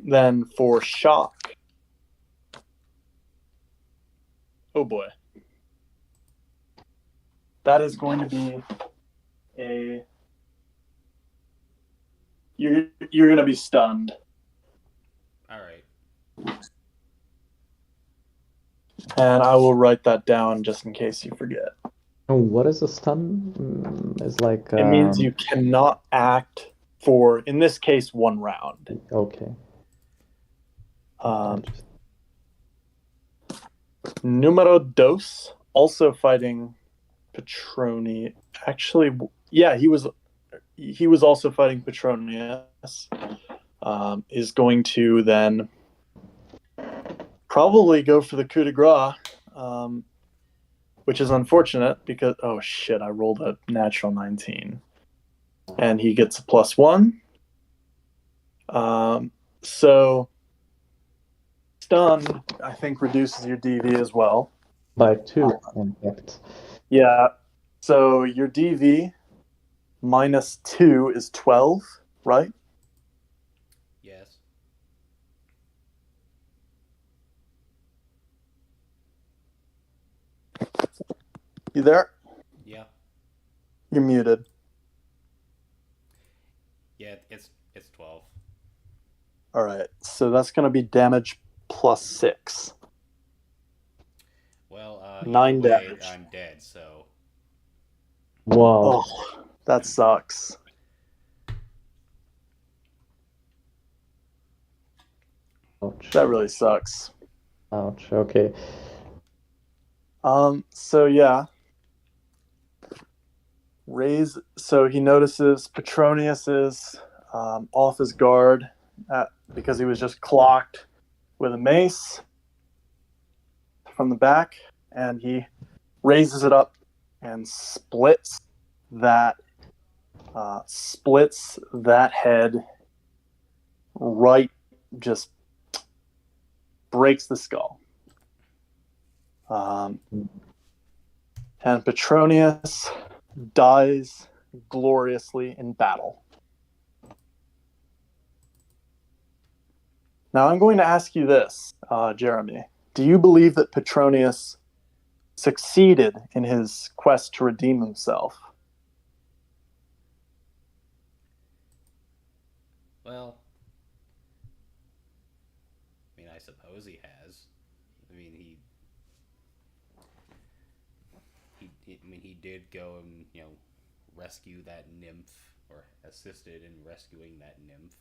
Then for shock... Oh boy. That is going to be a... You're going to be stunned. All right. And I will write that down just in case you forget. Oh, what is a stun? It's like It means you cannot act for, in this case, 1 round. Okay. Numero dos, also fighting Petroni. Actually, yeah, he was also fighting Petronius. Is going to then probably go for the coup de grace, which is unfortunate because, oh shit, I rolled a natural 19. And he gets a +1. So stun, I think, reduces your DV as well. By 2, in fact. Yeah. So your DV -2 is 12, right? Yes. You there? Yeah. You're muted. Yeah, it's 12. All right. So that's going to be damage +6. Well, 9 either way, damage. I'm dead, so... Wow. Oh, that sucks. Ouch. That really sucks. Ouch. Okay. So yeah. So he notices Petronius is off his guard because he was just clocked with a mace from the back, and he raises it up and splits that head right, just breaks the skull. And Petronius dies gloriously in battle. Now I'm going to ask you this, Jeremy. Do you believe that Petronius succeeded in his quest to redeem himself? Well, I mean, I suppose he has. I mean, he did go and, rescue that nymph, or assisted in rescuing that nymph.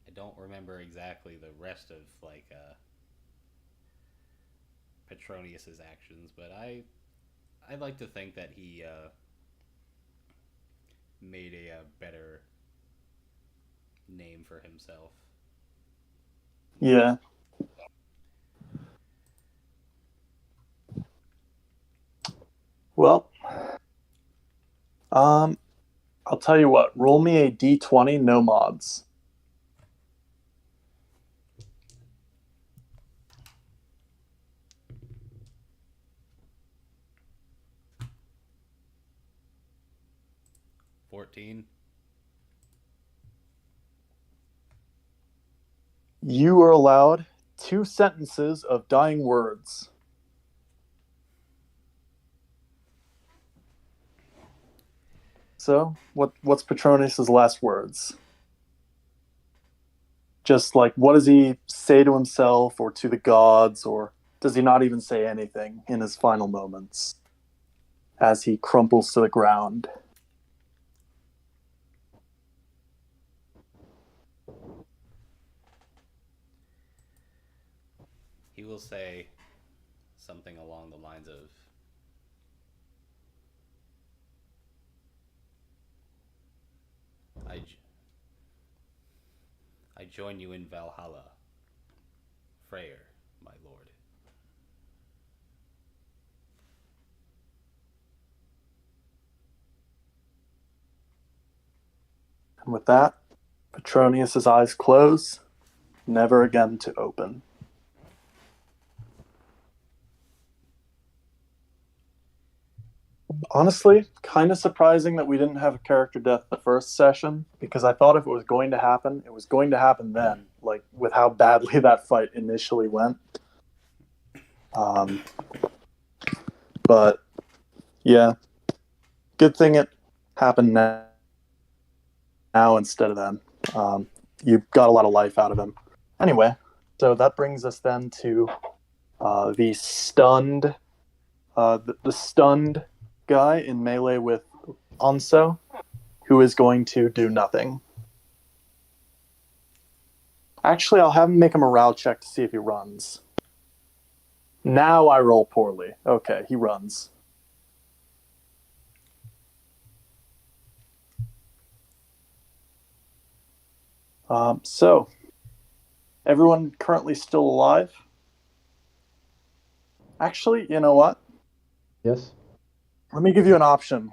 I don't remember exactly the rest of, Petronius's actions, but I'd like to think that he made a better name for himself. Yeah. Well, I'll tell you what. Roll me a d20, no mods. $14. You are allowed 2 sentences of dying words. So, what's Petronius's last words? Just like, what does he say to himself or to the gods, or does he not even say anything in his final moments as he crumples to the ground? He will say something along the lines of, I join you in Valhalla, Freyr, my lord. And with that, Petronius's eyes close, never again to open. Honestly, kind of surprising that we didn't have a character death the first session, because I thought if it was going to happen, it was going to happen then, like with how badly that fight initially went. But yeah, good thing it happened now instead of then. You got a lot of life out of him. Anyway, So that brings us then to the stunned guy in melee with Anso, who is going to do nothing. Actually, I'll have him make a morale check to see if he runs. Now I roll poorly. Okay, he runs. So, everyone currently still alive? Actually, you know what? Yes. Let me give you an option,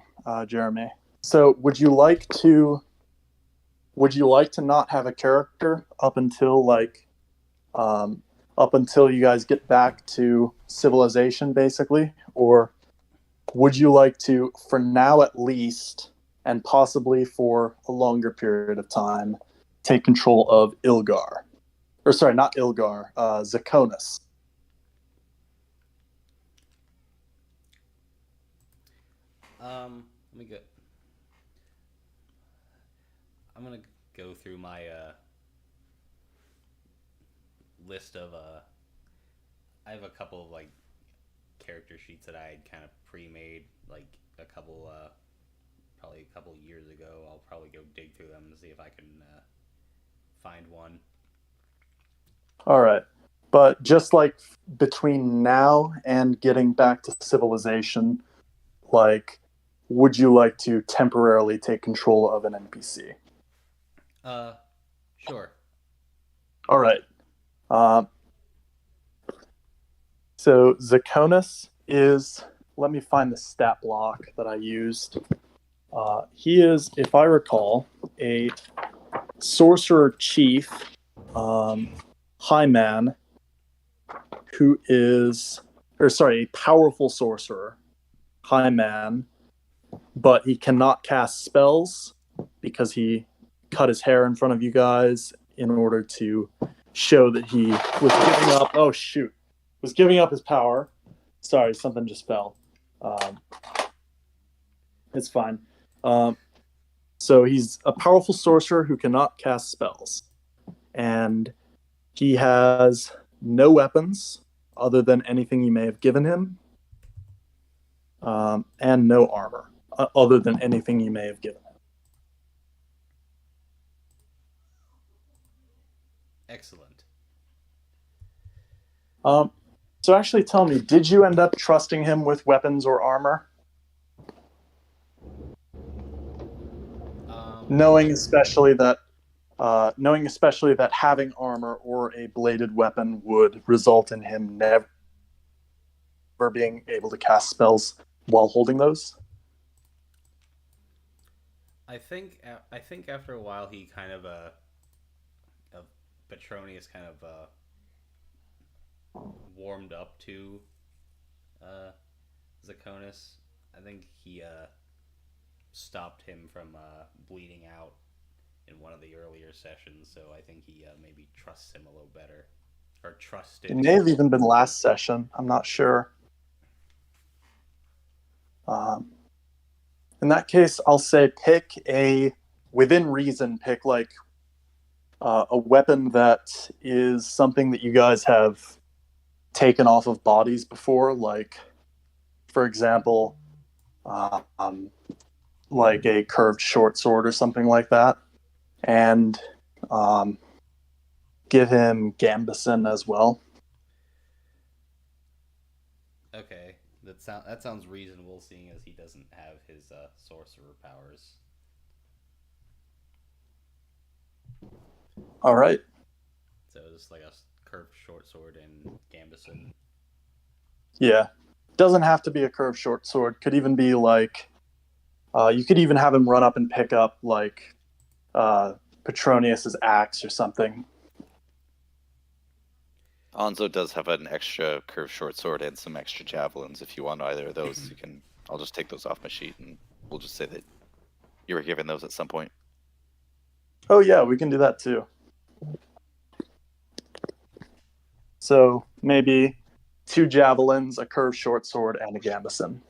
Jeremy. So, would you like to not have a character up until you guys get back to civilization, basically, or would you like to, for now at least, and possibly for a longer period of time, take control of Ilgar? Or sorry, not Ilgar, Zakonis. Let me go. I'm gonna go through my list of I have a couple of like character sheets that I had kind of pre-made like a couple probably a couple years ago. I'll probably go dig through them and see if I can find one. All right. But just like between now and getting back to civilization, like, would you like to temporarily take control of an NPC? Sure. All right. So Zakonis is, let me find the stat block that I used. He is, if I recall, a sorcerer chief, high man, who is, a powerful sorcerer, high man, but he cannot cast spells because he cut his hair in front of you guys in order to show that he was giving up. Oh, shoot. Was giving up his power. Sorry, something just fell. It's fine. So he's a powerful sorcerer who cannot cast spells. And he has no weapons other than anything you may have given him. And no armor other than anything you may have given him. Excellent. So actually tell me, did you end up trusting him with weapons or armor? Knowing especially that having armor or a bladed weapon would result in him never being able to cast spells while holding those? I think after a while he kind of Petronius kind of warmed up to Zakonis. I think he stopped him from bleeding out in one of the earlier sessions, so I think he maybe trusts him a little better. Or trusted. It may have even been last session. I'm not sure. In that case, I'll say within reason, pick like a weapon that is something that you guys have taken off of bodies before, like, for example, like a curved short sword or something like that, and give him Gambison as well. Okay, that sounds reasonable, seeing as he doesn't have his sorcerer powers. All right. So just like a curved short sword and Gambison. Yeah. Doesn't have to be a curved short sword. Could even be like, you could even have him run up and pick up like Petronius's axe or something. Anzo does have an extra curved short sword and some extra javelins. If you want either of those, you can. I'll just take those off my sheet, and we'll just say that you were given those at some point. Oh yeah, we can do that too. So maybe 2 javelins, a curved short sword, and a Gambison.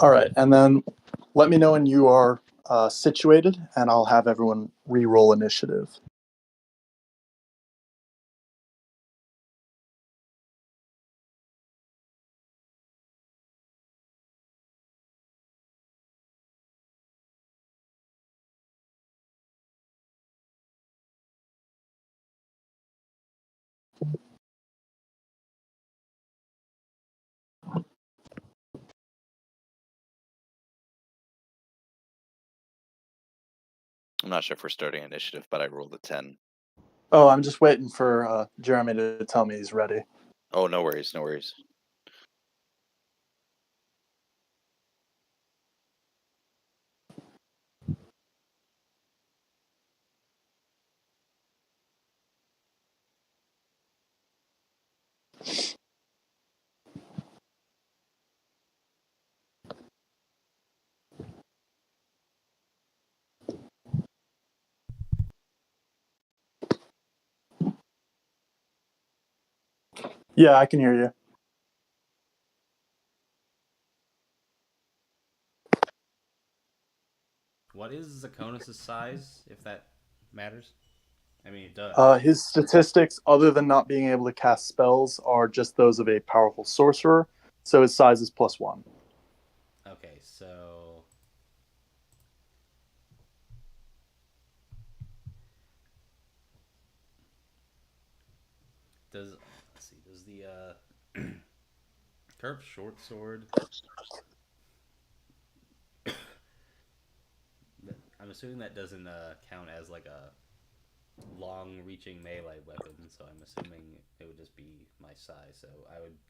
All right, and then let me know when you are situated, and I'll have everyone re-roll initiative. I'm not sure if we're starting initiative, but I rolled a 10. Oh, I'm just waiting for Jeremy to tell me he's ready. Oh, no worries, no worries. Yeah, I can hear you. What is Zakonis' size, if that matters? I mean, it does. His statistics, other than not being able to cast spells, are just those of a powerful sorcerer. So his size is +1. Okay, so does the curved short sword? I'm assuming that doesn't count as like a long-reaching melee weapon, so I'm assuming it would just be my size. So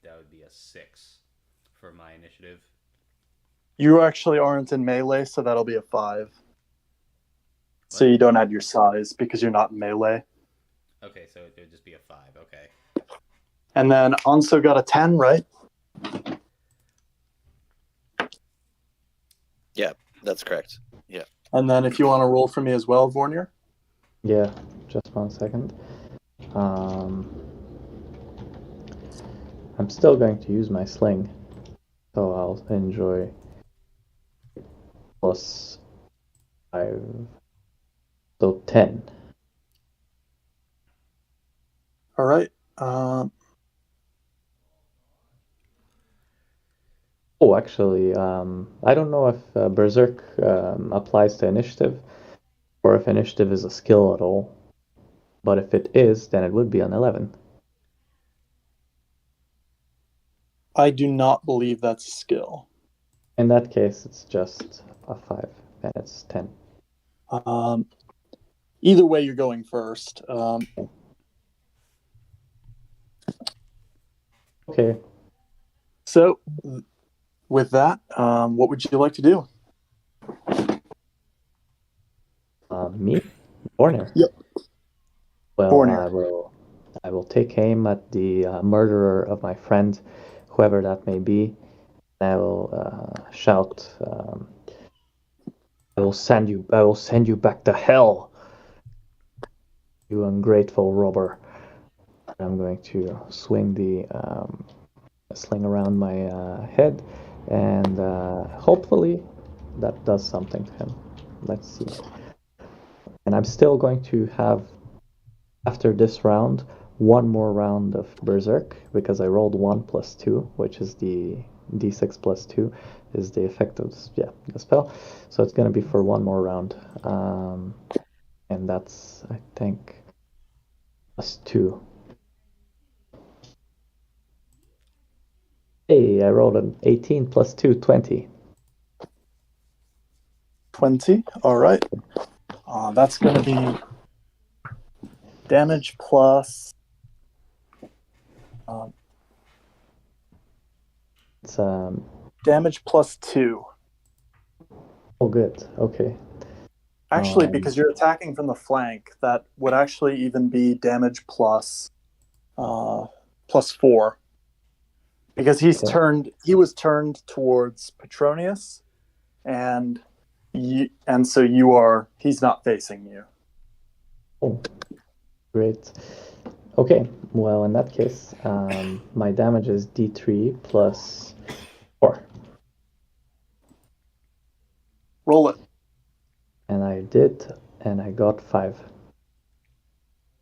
that would be a 6 for my initiative. You actually aren't in melee, so that'll be a 5. So What? you don't add your size because you're not in melee. Okay, so it would just be a 5. Okay. And then Anso got a 10, right? Yeah, that's correct. Yeah. And then if you want to roll for me as well, Vornir. Yeah, just 1 second. I'm still going to use my sling, so I'll enjoy +5, so 10. All right. Oh, actually, I don't know if Berserk applies to initiative, or if initiative is a skill at all. But if it is, then it would be an 11. I do not believe that's a skill. In that case, it's just a 5, and it's 10. Either way, you're going first. Okay. So, with that, what would you like to do? Me? Bornir? Yep. Well, Bornir. I will take aim at the murderer of my friend, whoever that may be. I will shout, I will send you back to hell, you ungrateful robber. I'm going to swing the sling around my head, and hopefully that does something to him. Let's see. And I'm still going to have, after this round, one more round of Berserk, because I rolled 1 + 2, which is the d6 + 2 is the effect of the spell. So it's going to be for one more round. And that's, I think, +2. Hey, I rolled an 18 + 2, 20. 20. All right. That's going to be damage plus. It's damage +2. oh, good. Okay. Actually, because you're attacking from the flank, that would actually even be damage plus +4. Because he was turned towards Petronius, and so he's not facing you. Oh, great. Okay, well, in that case, my damage is d3 + 4. Roll it. And I did, and I got 5.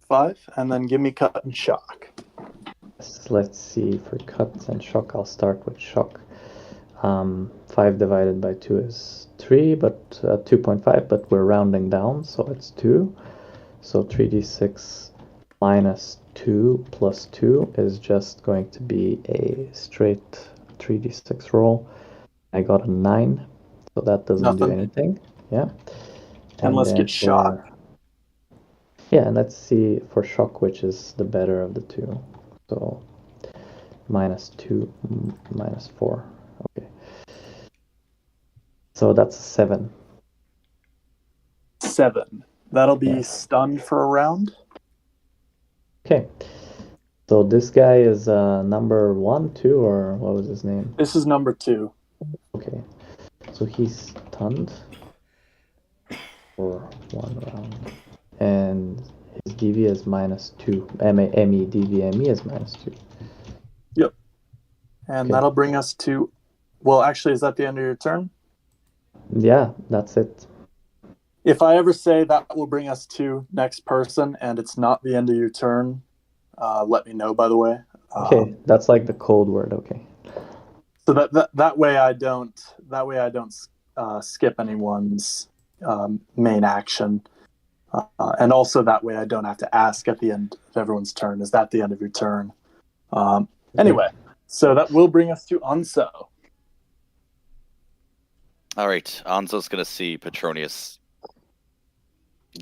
5, and then give me cut and shock. Let's see, for cuts and shock, I'll start with shock. 5 divided by 2 is 3, but 2.5, but we're rounding down, so it's 2. So 3d6 minus 2 plus 2 is just going to be a straight 3d6 roll. I got a 9, so that doesn't do Nothing. anything. Yeah. And let's get shock. Yeah, and let's see for shock which is the better of the two. So minus 2, minus 4. Okay. So that's 7. 7. That'll be stunned for a round. Okay. So this guy is number 1, 2, or what was his name? This is number 2. Okay. So he's stunned for 1 round. And his DV is minus 2. ME DV ME is minus 2. Yep. And Okay. that'll bring us to... Well, actually, is that the end of your turn? Yeah, that's it. If I ever say that will bring us to next person and it's not the end of your turn, let me know, by the way. Okay, that's like the code word. Okay. So that way I don't skip anyone's main action, and also that way I don't have to ask at the end of everyone's turn. Is that the end of your turn? Anyway, so that will bring us to Unso. All right, Anzo's gonna see Petronius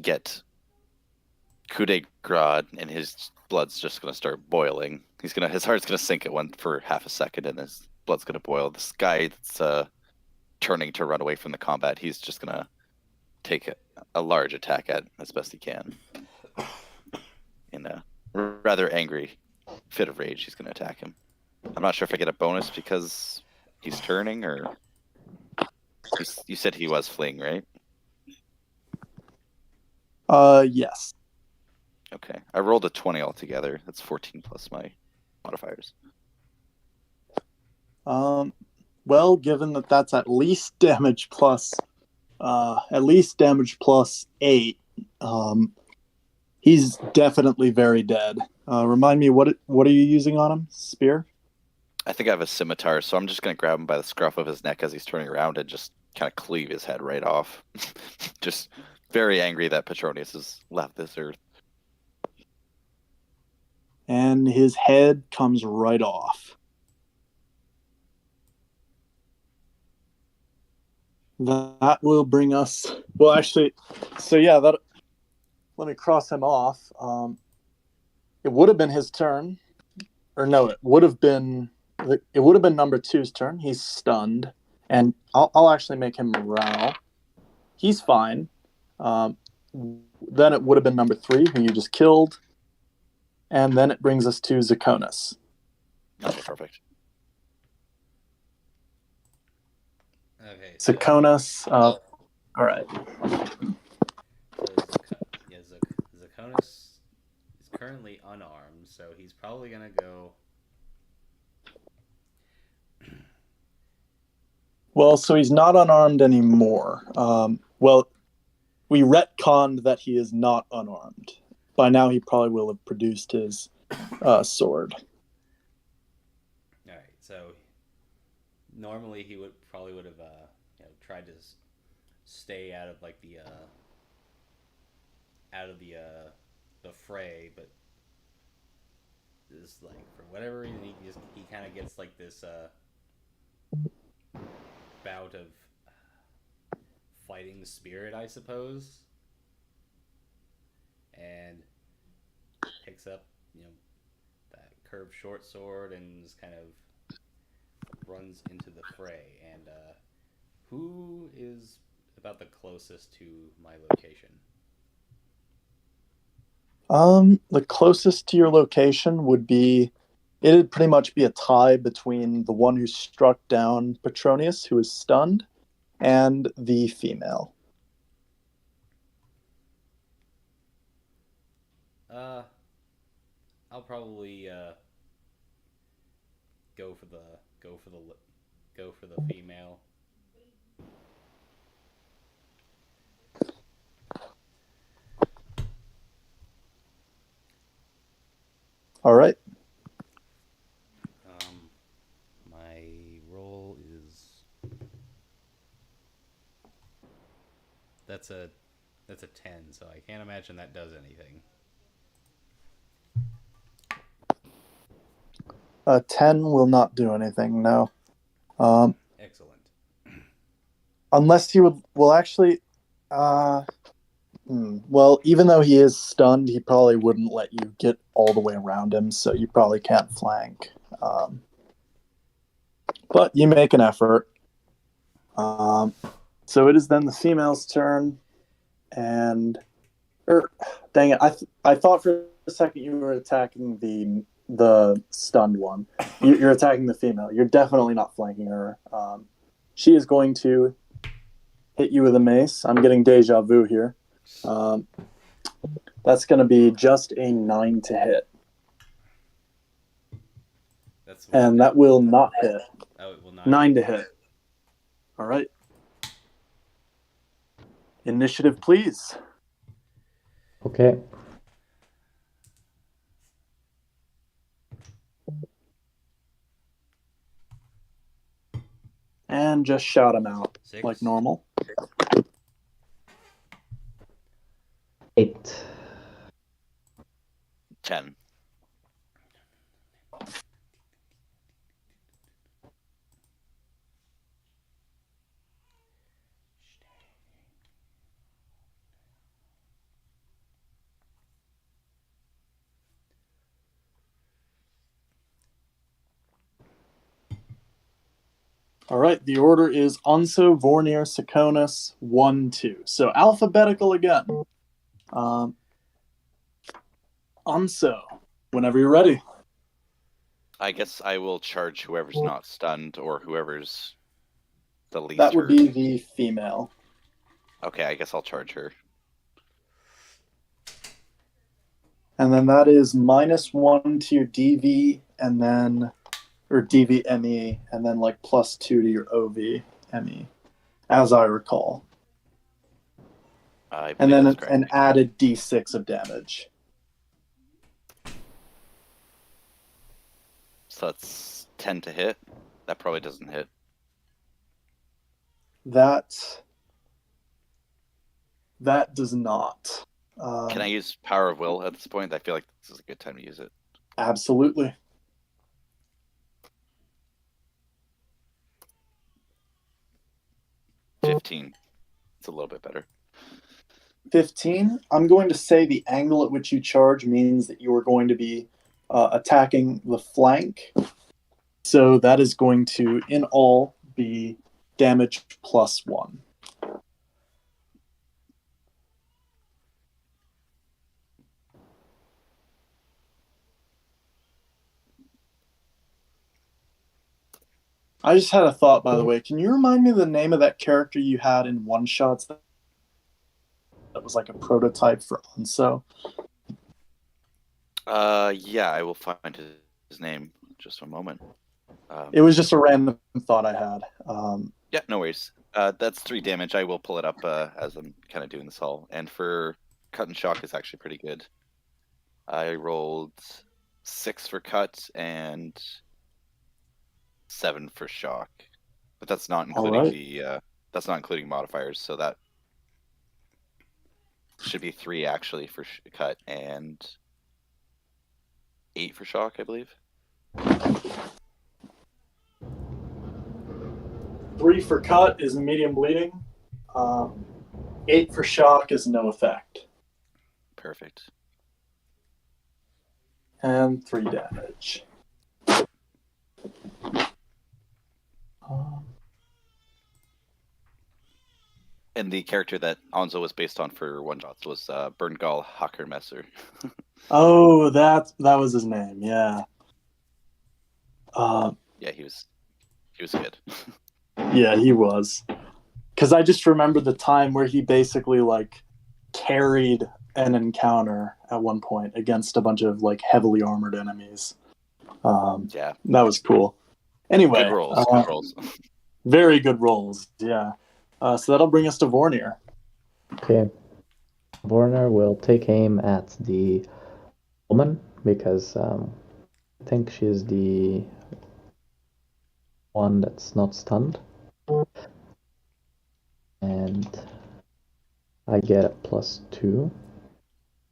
get coup de grace, and his blood's just gonna start boiling. His heart's gonna sink at one for half a second, and his blood's gonna boil. This guy that's turning to run away from the combat, he's just gonna take a large attack at as best he can. In a rather angry fit of rage, he's gonna attack him. I'm not sure if I get a bonus because he's turning, or you said he was fleeing, right? Yes. Okay, I rolled a 20 altogether. That's 14 plus my modifiers. Well, given that that's at least damage plus 8, he's definitely very dead. Remind me, what are you using on him? Spear? I think I have a scimitar, so I'm just going to grab him by the scruff of his neck as he's turning around and just kind of cleave his head right off. Just very angry that Petronius has left this earth. And his head comes right off. That will bring us... Well, actually, so yeah, let me cross him off. It would have been his turn. Or no, it would have been number 2's turn. He's stunned. And I'll actually make him row. He's fine. Then it would have been number 3, who you just killed. And then it brings us to Zakonis. Okay, perfect. Okay. Zakonis. All right. Zakonis is currently unarmed, so he's probably going to go... Well, so he's not unarmed anymore. Well, we retconned that he is not unarmed. By now, he probably will have produced his sword. All right, so normally he would have tried to stay out of like the fray, but this, like, for whatever reason he kind of gets like this bout of fighting spirit, I suppose, and picks up that curved short sword and just kind of runs into the fray. And who is about the closest to my location? The closest to your location would be... It'd pretty much be a tie between the one who struck down Petronius, who is stunned, and the female. I'll probably go for the female. All right. My roll is that's a 10, so I can't imagine that does anything. A 10 will not do anything. No. Excellent. Unless he would. Well, actually. Well, even though he is stunned, he probably wouldn't let you get all the way around him, so you probably can't flank. But you make an effort. So it is then the female's turn, and dang it! I thought for a second you were attacking the stunned one. You're attacking the female. You're definitely not flanking her. She is going to hit you with a mace. I'm getting deja vu here. That's going to be just a 9 to hit. And that will not hit. Oh, it will not. 9 to hit. All right. Initiative, please. Okay. And just shout him out 6. like normal. 8. 10. All right, the order is Unso, Vornir, Sakonis, 1, 2. So alphabetical again. Unso, whenever you're ready. I guess I will charge whoever's not stunned or whoever's the least That would hurt. be the female. Okay, I guess I'll charge her. And then that is -1 to your DV, and then, or DVME, and then like +2 to your OVME, as I recall. I And believe then that's it's correct. an added D6 of damage. So that's 10 to hit. That probably doesn't hit. That does not. Can I use Power of Will at this point? I feel like this is a good time to use it. Absolutely. $15. It's a little bit better. 15. I'm going to say the angle at which you charge means that you are going to be attacking the flank. So that is going to, in all, be damage +1. I just had a thought, by the way. Can you remind me of the name of that character you had in One Shots that was like a prototype for Unso? Yeah, I will find his name in just a moment. It was just a random thought I had. Yeah, no worries. That's 3 damage. I will pull it up as I'm kind of doing this all. And for cut and shock is actually pretty good. I rolled 6 for cut and 7 for shock, but that's not including right. that's not including modifiers. So that should be 3 actually for cut and 8 for shock, I believe. 3 for cut is medium bleeding. 8 for shock is no effect. Perfect. And 3 damage. And the character that Anzo was based on for one shots was Berngal Hackermesser. Oh, that was his name. Yeah. Yeah, he was good. Yeah, he was. Because I just remember the time where he basically like carried an encounter at one point against a bunch of like heavily armored enemies. Yeah, that was cool. Anyway, good rolls. Good rolls. Very good rolls. Yeah. So that'll bring us to Vornir. Okay. Vornir will take aim at the woman because I think she's the one that's not stunned. And I get a +2.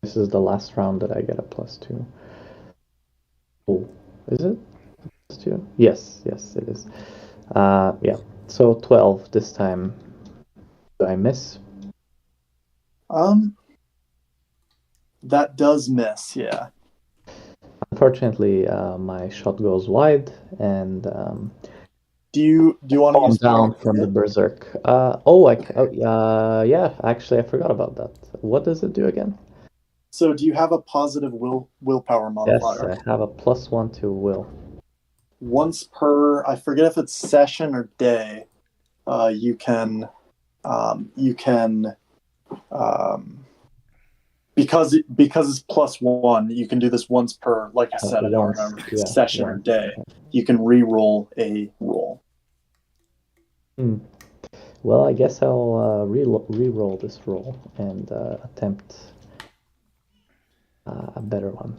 This is the last round that I get a +2. Oh, is it? +2? Yes, it is. Yeah, so 12 this time. Do I miss? That does miss, yeah. Unfortunately, my shot goes wide, and Do you want to I'm use down from the berserk. Yeah. Actually, I forgot about that. What does it do again? So do you have a positive willpower Yes, modifier? I have a +1 to will. Once per, I forget if it's session or day, you can because it's +1, you can do this once per, like I said, I don't remember if it's session or day. You can re-roll a roll. Well, I guess I'll re-roll this roll and attempt a better one.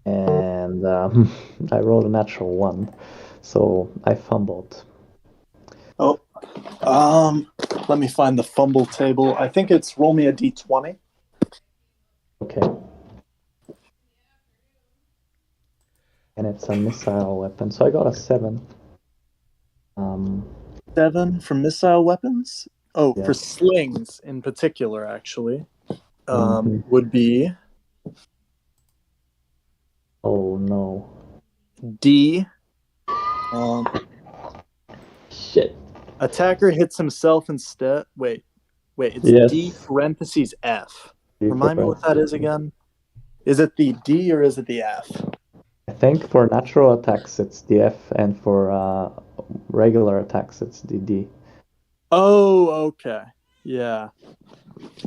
And I rolled a natural 1, so I fumbled. Oh, let me find the fumble table. I think it's roll me a d20. Okay. And it's a missile weapon, so I got a 7. 7 for missile weapons? Oh, Yeah. for slings in particular, actually, Mhm. would be Oh no. D. Shit. Attacker hits himself instead. Wait, it's Yes. D parentheses F. D Remind me what that is again. Is it the D or is it the F? I think for natural attacks it's the F, and for regular attacks it's the D. Oh, okay. Yeah.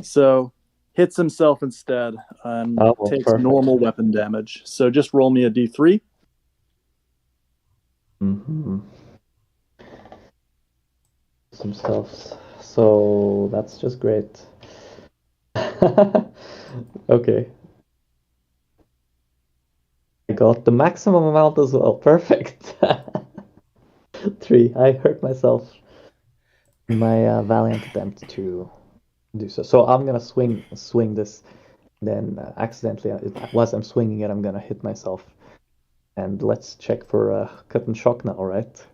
So hits himself instead and takes perfect. normal weapon damage. So just roll me a d3. Mm-hmm. Themselves. So that's just great. Okay. I got the maximum amount as well. Perfect. 3. I hurt myself in my valiant attempt to do so. So I'm gonna swing this, then accidentally, whilst I'm swinging it, I'm gonna hit myself. And let's check for cut and shock now, right?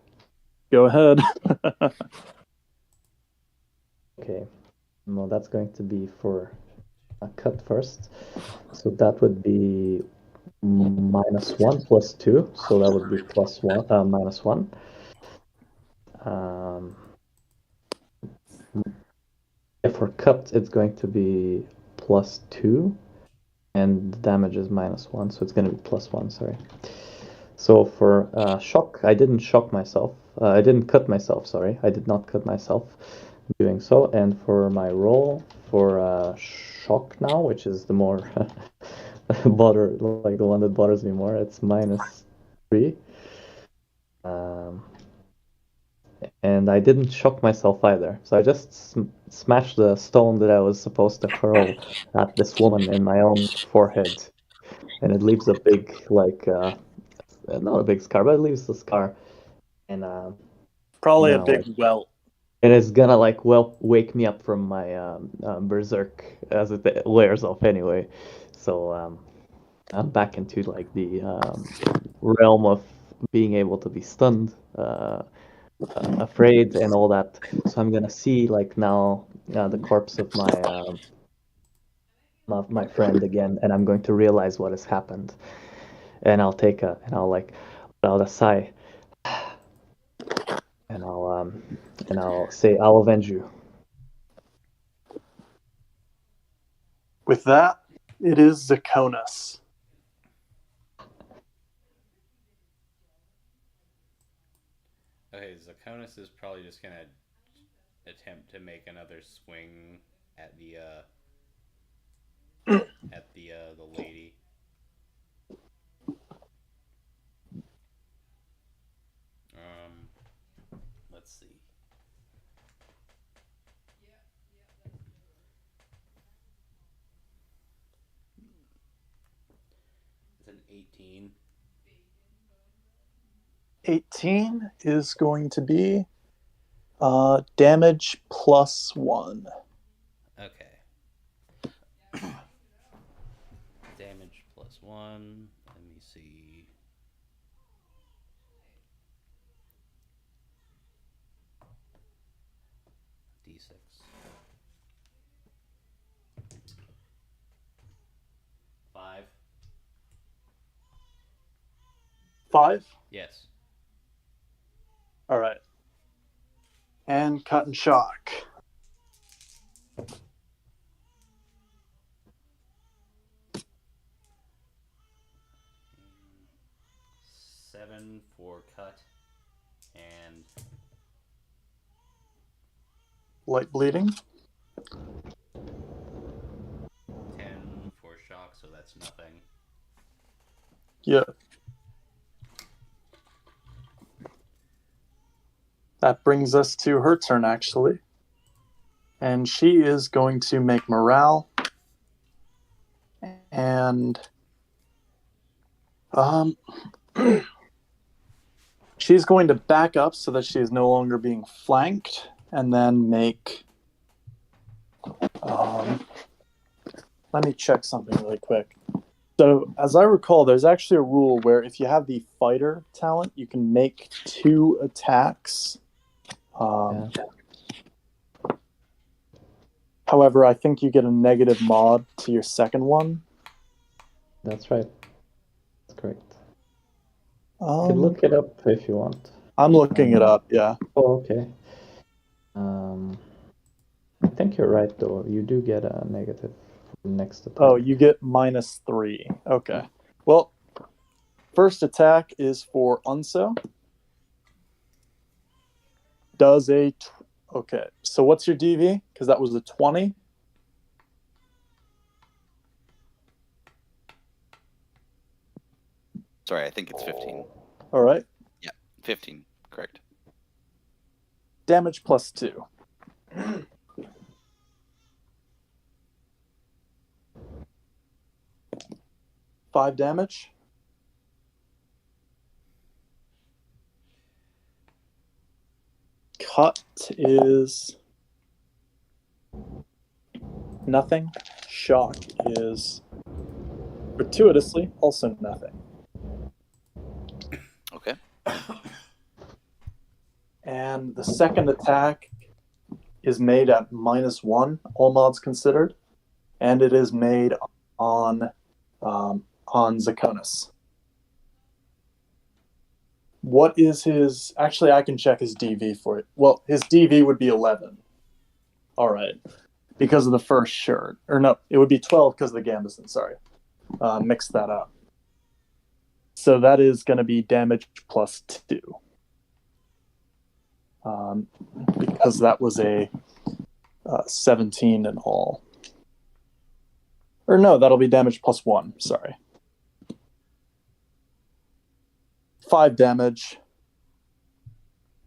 Go ahead. Okay. No, that's going to be for a cut first. So that would be -1 + 2. So that would be +1, -1. For cut, it's going to be +2, and the damage is -1, so it's going to be +1. Sorry. So for shock, I didn't shock myself. I didn't cut myself. Sorry, I did not cut myself doing so. And for my roll for shock now, which is the more like the one that bothers me more, it's -3. And I didn't shock myself either. So I just smashed the stone that I was supposed to hurl at this woman in my own forehead. And it leaves a big, not a big scar, but it leaves a scar. And Probably a big welt. And it's gonna wake me up from my berserk as it wears off anyway. So I'm back into like the realm of being able to be stunned, afraid, and all that. So I'm gonna see like now the corpse of my friend again, and I'm going to realize what has happened. And I'll I'll sigh, and I'll say, I'll avenge you. With that, it is Zakonis. Okay, Zakonis is probably just gonna attempt to make another swing at the lady. Let's see. 18. 18 is going to be damage +1. Okay. Damage +1. Let me see. D6. 5. 5? Yes. All right. And cut and shock. 7 for cut and Light bleeding. 10 for shock, so that's nothing. Yeah. That brings us to her turn, actually. And she is going to make morale. And she's going to back up so that she is no longer being flanked, and then make... let me check something really quick. So, as I recall, there's actually a rule where if you have the fighter talent, you can make 2 attacks. However, I think you get a negative mod to your second one. That's right. That's correct. You Um, can look it up if you want. I'm looking it up, yeah. Oh, okay. I think you're right, though. You do get a negative for the next attack. Oh, you get -3. Okay. Well, first attack is for Unso. Does a... Okay, so what's your DV? Because that was a 20. Sorry, I think it's 15. All right. 15, correct. Damage +2. 5 damage. Cut is nothing. Shock is gratuitously also nothing. Okay. And the second attack is made at -1, all mods considered, and it is made on Zakonis. What is his... Actually, I can check his DV for it. Well, his DV would be 11. All right. Because of the first shirt. Or no, it would be 12 because of the Gambison, sorry. Mixed that up. So that is going to be damage +2. Because that was a 17 in all. Or no, that'll be damage +1, sorry. 5 damage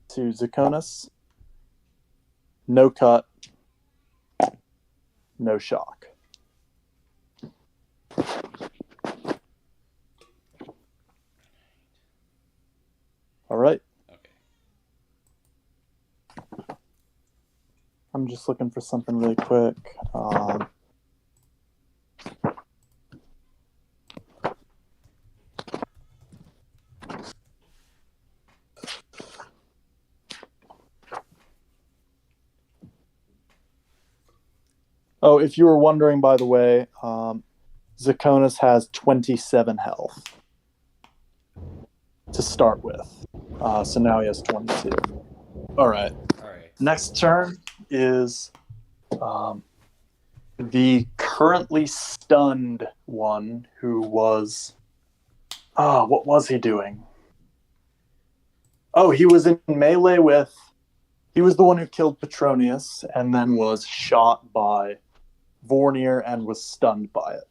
to Zakonis. No cut. No shock. All right. Okay. I'm just looking for something really quick. Oh, if you were wondering, by the way, Zakonis has 27 health to start with. So now he has 22. All right. Next turn is the currently stunned one who was... what was he doing? Oh, he was in melee with... He was the one who killed Petronius and then was shot by Vornir and was stunned by it.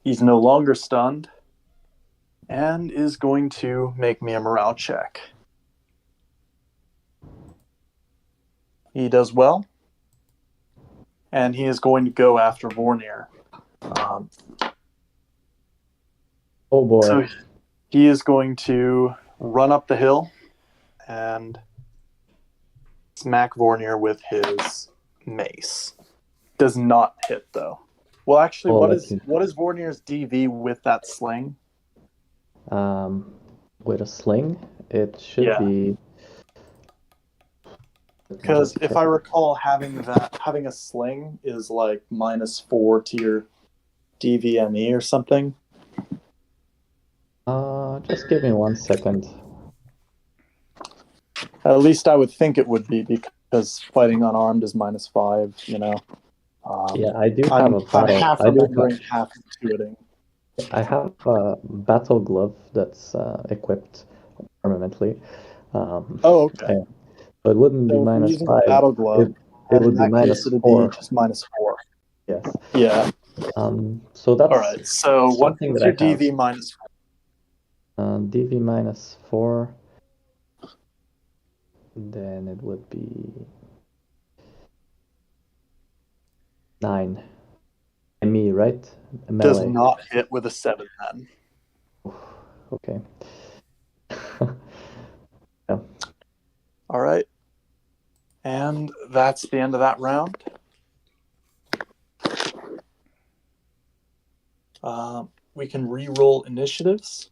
He's no longer stunned and is going to make me a morale check. He does well, and he is going to go after Vornir. Oh boy. So he is going to run up the hill and smack Vornir with his mace. Does not hit though. Well, actually, Oh, what let is me- what is Vornir's DV with that sling? With a sling, it should Yeah. be. Because if I recall, having a sling is like -4 to your DVME or something. Just give me 1 second. At least I would think it would be, because fighting unarmed is -5. Yeah, I do I'm, have a battle. half I do remembering, half intuiting. I have a battle glove that's equipped permanently. Oh, okay. And, so it wouldn't be So if you're using -5. battle glove, It then would in be that case it'd -4. be just -4. Yes. Yeah. So that's All right. So something what's that your I have. DV -4? DV -4. Then it would be 9. Me, right? Does Melee. not hit with a 7 then. Okay. All right. And that's the end of that round. We can re-roll initiatives.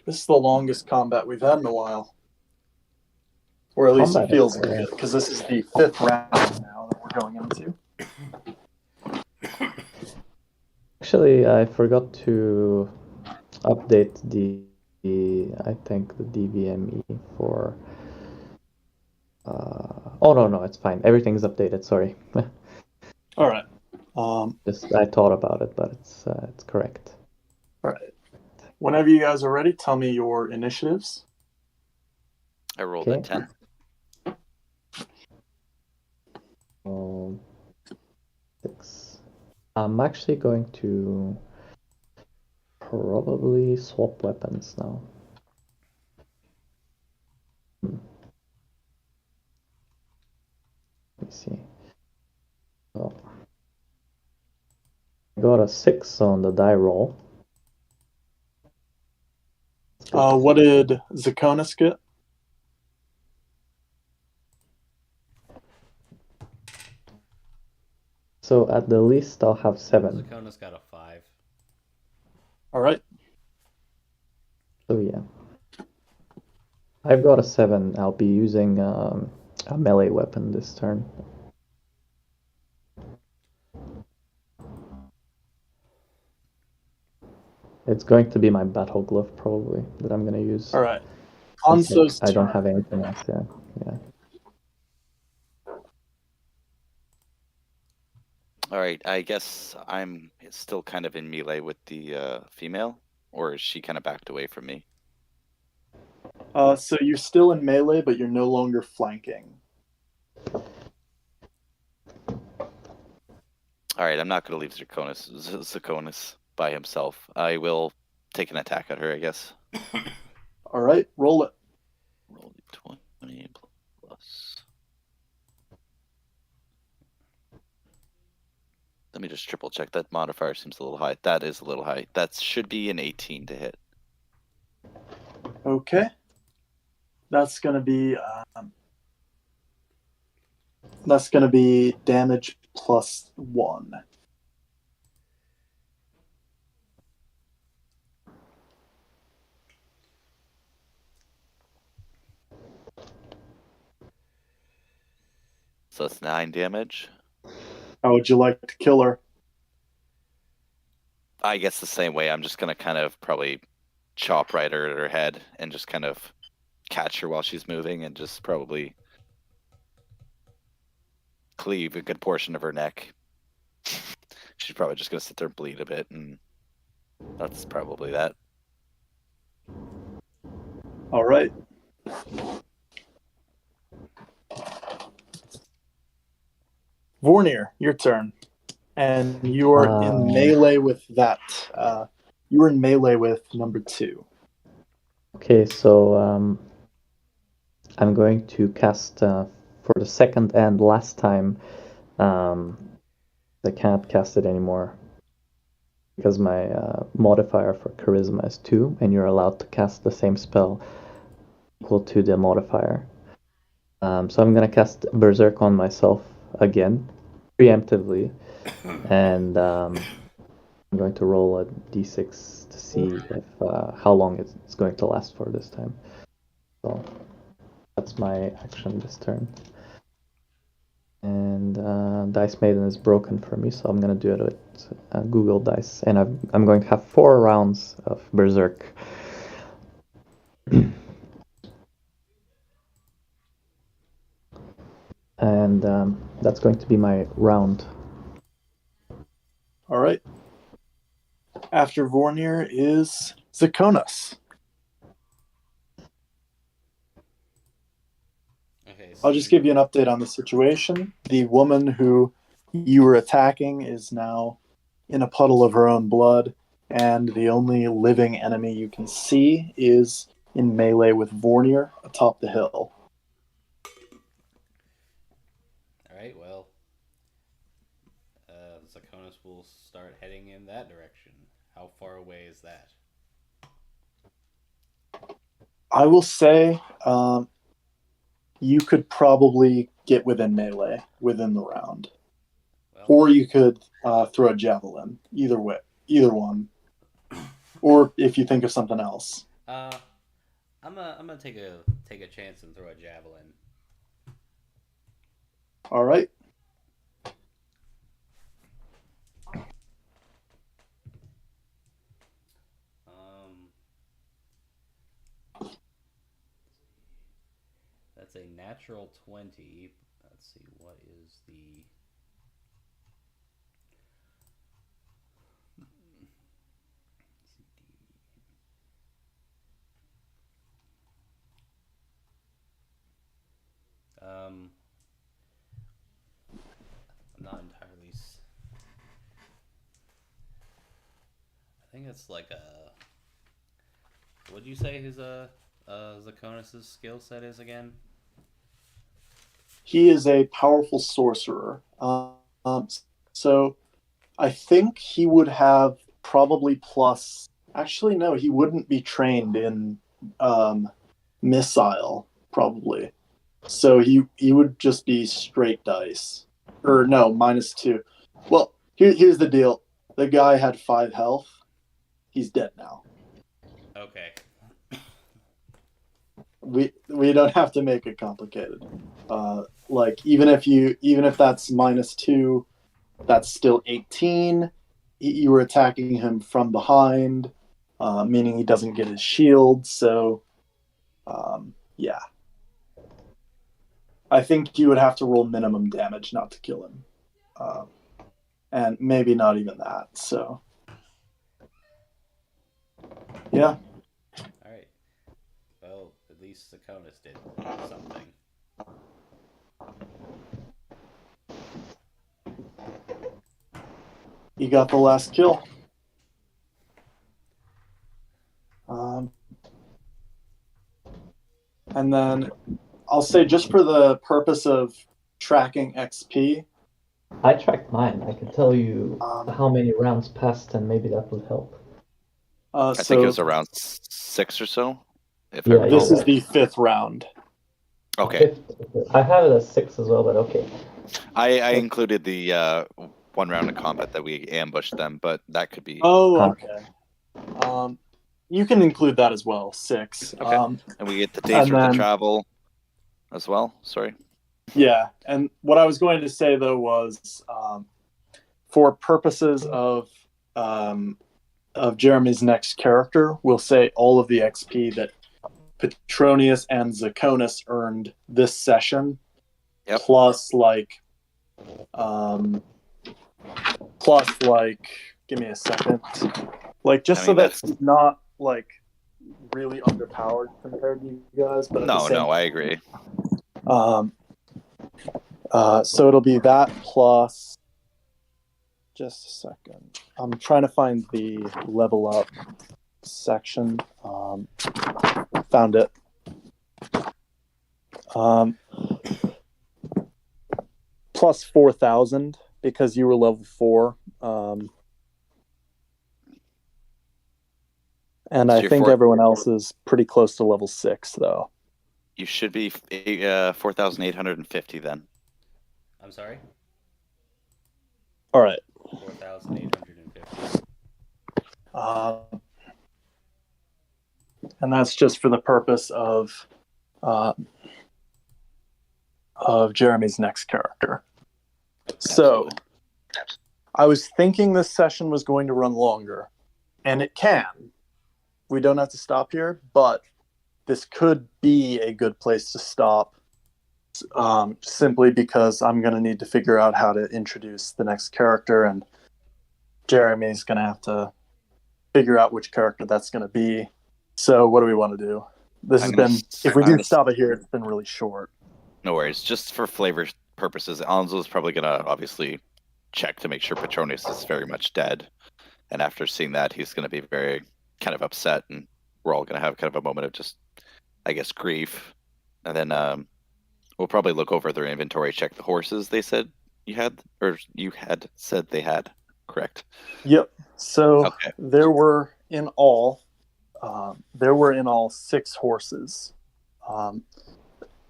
This is the longest combat we've had in a while. Or at least it Combat feels is, like it, because this is the 5th round now that we're going into. Actually, I forgot to update I think the DVME for. Oh no, it's fine. Everything's updated. Sorry. All right. Just I thought about it, but it's correct. All right. Whenever you guys are ready, tell me your initiatives. I rolled a 10. Um, 6. I'm actually going to probably swap weapons now. Let me see. Oh. I got a 6 on the die roll. What did Zakonis get? So at the least, I'll have 7. Zakona's got a 5. All right. So yeah. I've got a 7. I'll be using a melee weapon this turn. It's going to be my battle glove probably that I'm gonna use. All right. Since, Hanzo's I don't turn. have anything else. Yeah. All right, I guess I'm still kind of in melee with the female, or is she kind of backed away from me? So you're still in melee, but you're no longer flanking. All right, I'm not going to leave Zakonis by himself. I will take an attack at her, I guess. All right, roll it. Roll 20 plus. Let me just triple check. That modifier seems a little high. That is a little high. That should be an 18 to hit. Okay. That's gonna be damage +1. So that's 9 damage. How would you like to kill her? I guess the same way. I'm just going to kind of probably chop right at her head and just kind of catch her while she's moving and just probably cleave a good portion of her neck. She's probably just going to sit there and bleed a bit, and that's probably that. All right. Vornir, your turn. And you are in melee with that. You were in melee with number 2. Okay, so I'm going to cast for the second and last time. I can't cast it anymore. because my modifier for charisma is 2, and you're allowed to cast the same spell equal to the modifier. So I'm gonna cast Berserk on myself again, preemptively, and I'm going to roll a d6 to see if how long it's going to last for this time. So that's my action this turn. And Dice Maiden is broken for me, so I'm gonna do it with Google Dice, and I'm going to have 4 rounds of Berserk. And that's going to be my round. All right. After Vornir is Zakonas. Okay, I'll just give you an update on the situation. The woman who you were attacking is now in a puddle of her own blood, and the only living enemy you can see is in melee with Vornir atop the hill. All right, well, Zakonis will start heading in that direction. How far away is that? I will say you could probably get within melee within the round. Well, Or you could throw a javelin. Either way. Either one. Or if you think of something else. I'm gonna take a chance and throw a javelin. All right. That's a natural 20. Let's see, what is the... I'm not entirely... I think it's like a... What did you say his Zakonis' skill set is again? He is a powerful sorcerer. So I think he would have probably plus... Actually, no, he wouldn't be trained in missile, probably. So he would just be straight dice. Or no, -2. Well, here's the deal. The guy had 5 health. He's dead now. Okay. We don't have to make it complicated. Like even if that's -2, that's still 18. You were attacking him from behind, meaning he doesn't get his shield. So, yeah, I think you would have to roll minimum damage not to kill him, and maybe not even that. So, yeah. All right. Well, at least Zakonis did something. You got the last kill. And then I'll say, just for the purpose of tracking XP, I tracked mine. I can tell you how many rounds passed, and maybe that would help. I think it was around 6 or so. If Yeah, I recall. This is the 5th round. Okay. I have it as 6 as well, but okay. I included the 1 round of combat that we ambushed them, but that could be... Oh, okay. You can include that as well, 6. Okay. And we get the days worth of travel as well. Sorry. Yeah, and what I was going to say, though, was for purposes of Jeremy's next character, we'll say all of the XP that Petronius and Zakonis earned this session, plus give me a second, just so that he's not really underpowered compared to you guys. But no, I agree. So it'll be that plus. Just a second. I'm trying to find the level up section. Found it. Plus 4,000 because you were level 4. And So I you're think four- everyone else is pretty close to level 6, though. You should be 4,850 then. I'm sorry? All right. 4,850. And that's just for the purpose of Jeremy's next character. So I was thinking this session was going to run longer, and it can. We don't have to stop here, but this could be a good place to stop, simply because I'm going to need to figure out how to introduce the next character, and Jeremy's going to have to figure out which character that's going to be. So what do we want to do? If we do stop it here, it's been really short. No worries. Just for flavor purposes, Alonso's probably going to obviously check to make sure Petronius is very much dead. And after seeing that, he's going to be very kind of upset, and we're all going to have kind of a moment of just, I guess, grief. And then we'll probably look over their inventory, check the horses they said you had said they had, correct? Yep. So Okay. there were in all 6 horses.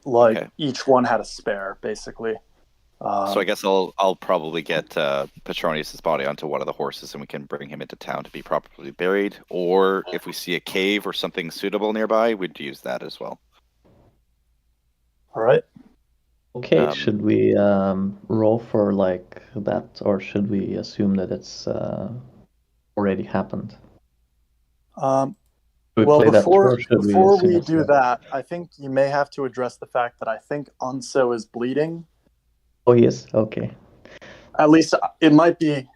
Okay. Each one had a spare, basically. So I guess I'll probably get Petronius' body onto one of the horses, and we can bring him into town to be properly buried. Or if we see a cave or something suitable nearby, we'd use that as well. All right. Okay, should we roll for like that, or should we assume that it's already happened? Should we play that through, or should before assume we it's do that, I think you may have to address the fact that I think Anso is bleeding. Oh, he is? Okay. At least it might be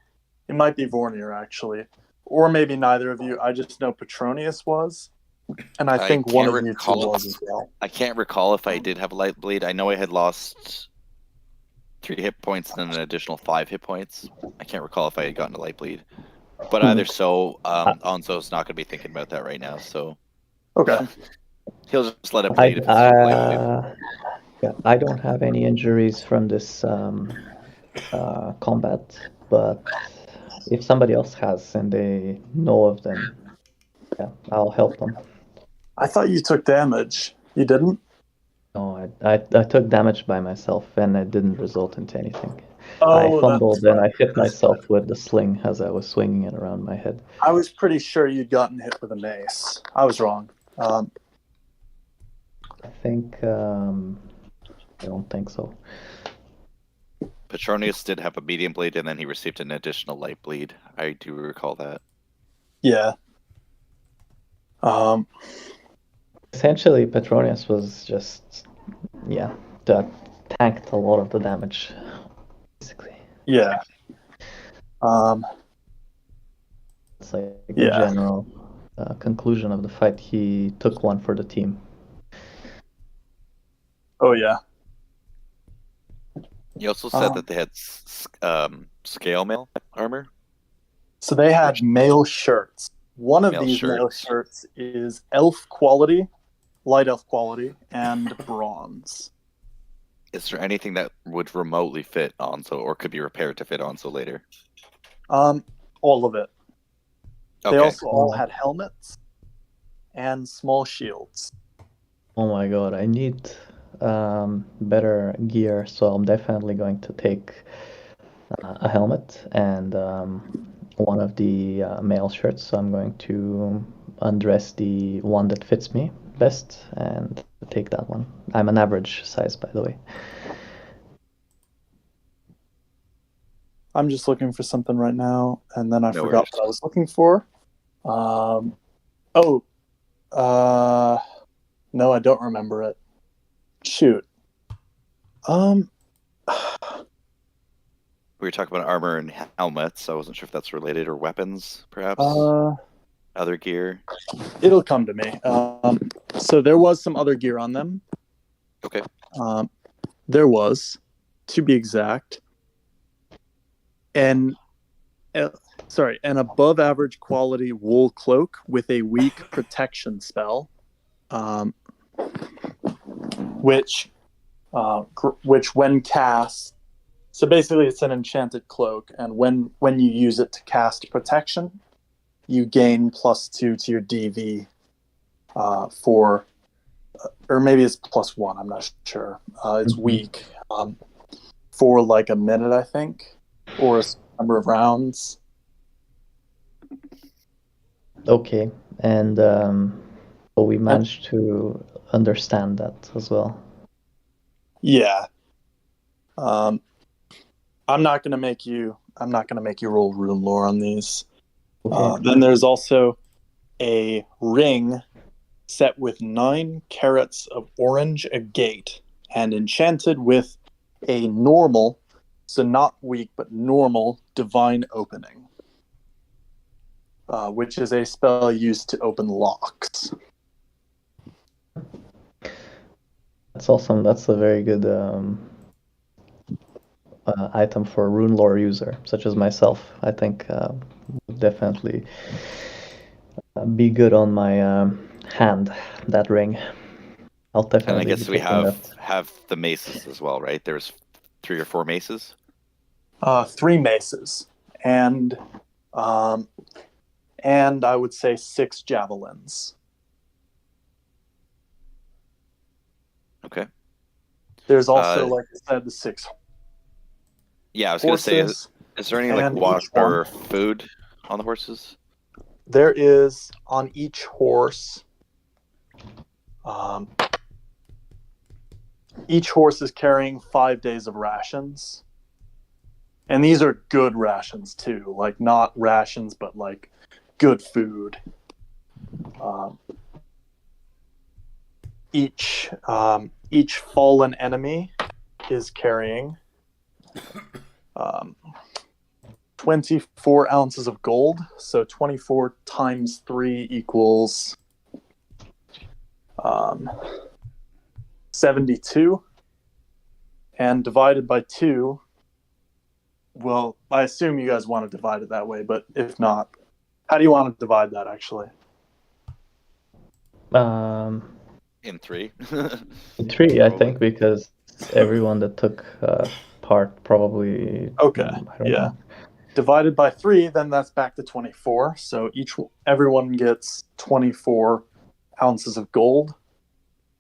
Vornir, actually, or maybe neither of you. I just know Petronius was, and I think one of you two was as well. I can't recall if I did have a light bleed. I know I had lost 3 hit points and an additional 5 hit points. I can't recall if I had gotten a light bleed. But either so, Anso's not going to be thinking about that right now, so Okay. he'll just let it bleed if it's just a light bleed. Yeah, I don't have any injuries from this combat, but if somebody else has and they know of them, yeah, I'll help them. I thought you took damage. You didn't? No, I took damage by myself, and it didn't result into anything. Oh, I fumbled and I hit myself with the sling as I was swinging it around my head. I was pretty sure you'd gotten hit with a mace. I was wrong. I think I don't think so. Petronius did have a medium bleed, and then he received an additional light bleed. I do recall that. Yeah. Essentially, Petronius was just, that tanked a lot of the damage, basically. Yeah. It's like the general conclusion of the fight. He took one for the team. Oh, yeah. You also said that they had scale mail armor? So they had mail shirts. One of these mail shirts is elf quality, light elf quality, and bronze. Is there anything that would remotely fit Onso, or could be repaired to fit Onso later? All of it. Okay. They also all had helmets and small shields. Oh my god, I need better gear, so I'm definitely going to take a helmet and one of the mail shirts. So I'm going to undress the one that fits me best and take that one. I'm an average size, by the way. I'm just looking for something right now, and then I forgot what I was looking for. No, I don't remember it. Shoot. We were talking about armor and helmets. I wasn't sure if that's related, or weapons, perhaps. Other gear. It'll come to me. So there was some other gear on them. Okay. There was, to be exact, an above average quality wool cloak with a weak protection spell, which when cast, so basically it's an enchanted cloak, and when you use it to cast protection, you gain +2 to your DV for, or maybe it's +1. I'm not sure. It's weak for like a minute, I think, or a number of rounds. Okay, and so we managed to understand that as well. Yeah. I'm not gonna make you roll rune lore on these. Okay. Then there's also a ring set with 9 carats of orange agate and enchanted with a normal, so not weak but normal, divine opening, which is a spell used to open locks. That's awesome. That's a very good item for a rune lore user, such as myself. I think would definitely be good on my hand, that ring. I'll definitely And I guess be we taking that. have the maces as well, right? There's 3 or 4 maces. 3 maces, and I would say 6 javelins. Okay. There's also, like I said, the 6 Yeah, I was horses. going to say, is there any like and water each one- or food on the horses? There is on each horse. Each horse is carrying 5 days of rations. And these are good rations too, like not rations, but like good food. Each fallen enemy is carrying 24 ounces of gold. So 24 times 3 equals 72. And divided by 2. Well, I assume you guys want to divide it that way, but if not, how do you want to divide that actually? In 3. 3, I think, because everyone that took part probably. Okay, I don't yeah. know. Divided by 3, then that's back to 24. So everyone gets 24 ounces of gold.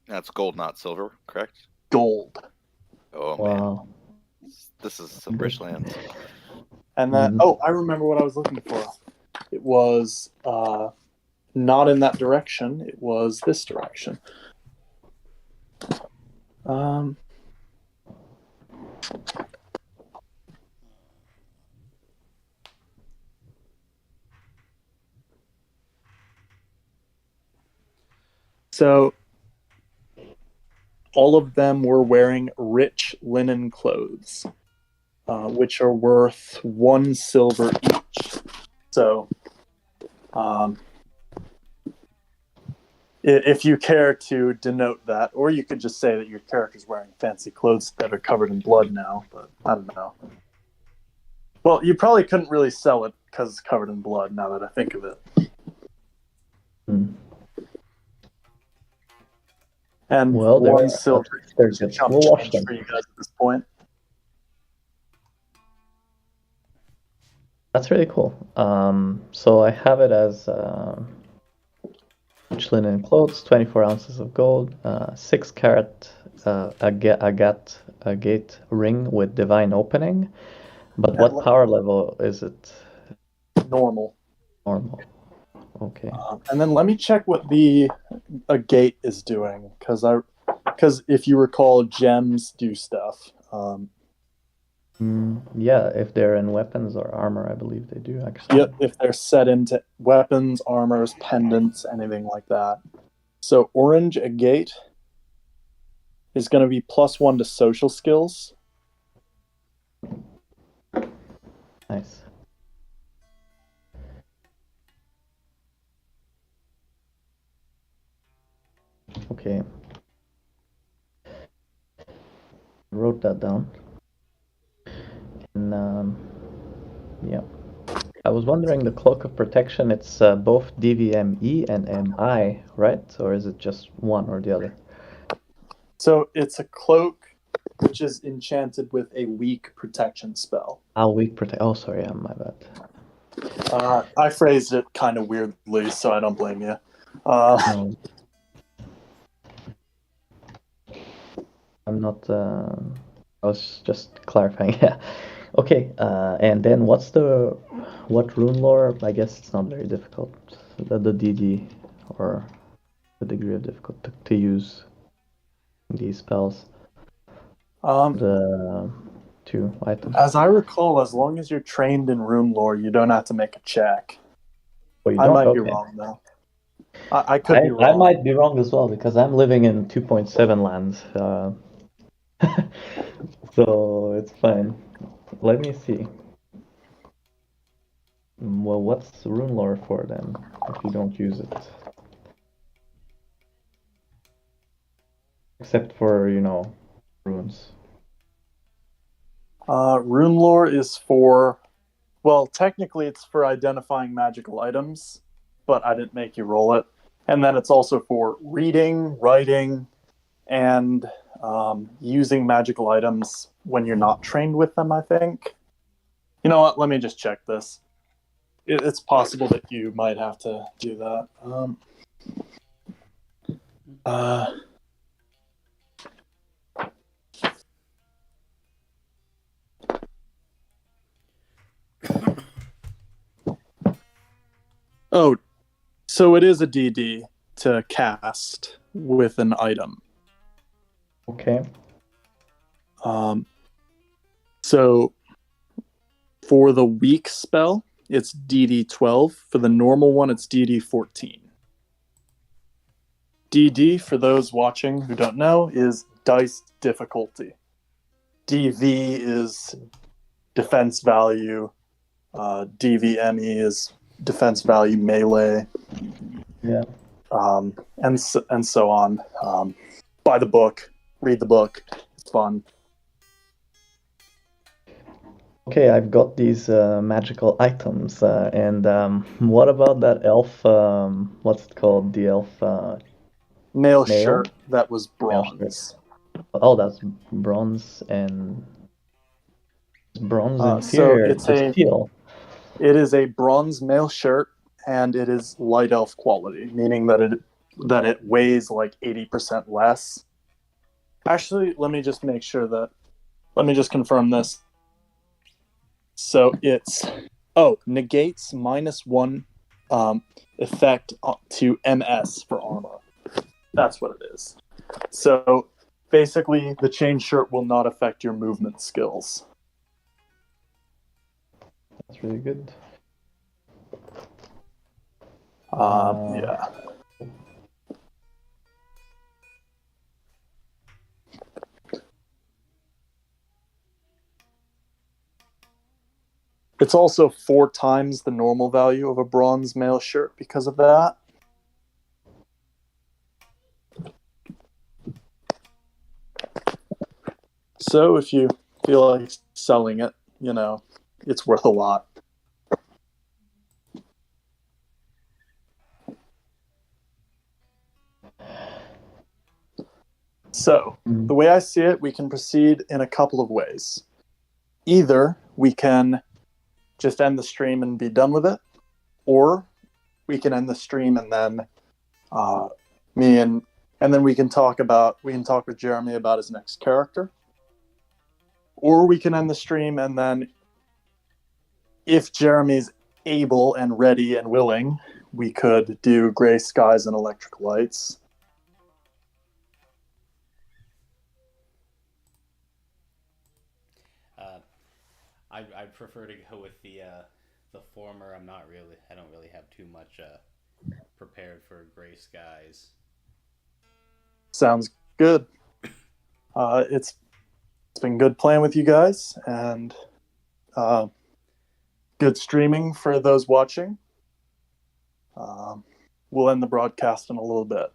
That's gold, not silver, correct? Gold. Oh Wow. man, this is some rich lands. And then, I remember what I was looking for. It was not in that direction. It was this direction. So all of them were wearing rich linen clothes, which are worth 1 silver each. So if you care to denote that, or you could just say that your character's wearing fancy clothes that are covered in blood now, but I don't know. Well, you probably couldn't really sell it because it's covered in blood now that I think of it. And Well, 1 silver they're good. chump We'll wash change them. for you guys at this point. That's really cool. So I have it as rich linen clothes, 24 ounces of gold, 6 carat agate ring with divine opening. But Yeah, what power level is it? Normal. Normal. Okay. And then let me check what the agate is doing, because if you recall, gems do stuff. Yeah, if they're in weapons or armor, I believe they do actually. Yep, if they're set into weapons, armors, pendants, anything like that. So orange agate is going to be +1 to social skills. Nice. Okay. Wrote that down. And yeah. I was wondering, the cloak of protection, it's both DVME and MI, right? Or is it just one or the other? So it's a cloak which is enchanted with a weak protection spell. Weak protect. Oh, sorry, my bad. I phrased it kind of weirdly, so I don't blame you. No. I'm not. I was just clarifying. Yeah. Okay. And then what rune lore? I guess it's not very difficult. The DD or the degree of difficulty to use these spells. The 2 items. As I recall, as long as you're trained in rune lore, you don't have to make a check. Oh, you I don't? might be Okay. wrong though. I could be wrong. I might be wrong as well because I'm living in 2.7 lands. So it's fine. Let me see. Well, what's rune lore for then if you don't use it? Except for, runes. Rune lore is for, well, technically it's for identifying magical items, but I didn't make you roll it. And then it's also for reading, writing, and using magical items when you're not trained with them, I think. You know what? Let me just check this. It's possible that you might have to do that. Oh, so it is a DD to cast with an item. Okay. So for the weak spell, it's DD 12. For the normal one, it's DD 14. DD, for those watching who don't know, is dice difficulty. DV is defense value. DVME is defense value melee. Yeah. And so on. Buy the book, read the book. It's fun. Okay, I've got these magical items, and what about that elf? What's it called? The elf Mail Mail? shirt that was Mail bronze. Oh, that's bronze and So inferior it's to steel. It is a bronze mail shirt, and it is light elf quality, meaning that it weighs like 80% less. Actually, let me just confirm this. So it's negates -1 effect to MS for armor. That's what it is. So basically, the chain shirt will not affect your movement skills. That's really good. Yeah. It's also 4 times the normal value of a bronze mail shirt because of that. So if you feel like selling it, it's worth a lot. So, the way I see it, we can proceed in a couple of ways. Either we can just end the stream and be done with it, or we can end the stream and then then we can talk with Jeremy about his next character. Or we can end the stream and then if Jeremy's able and ready and willing, we could do Gray Skies and Electric Lights. I'd prefer to go with the former. I don't really have too much prepared for Gray Skies. Sounds good. It's been good playing with you guys, and good streaming for those watching. We'll end the broadcast in a little bit.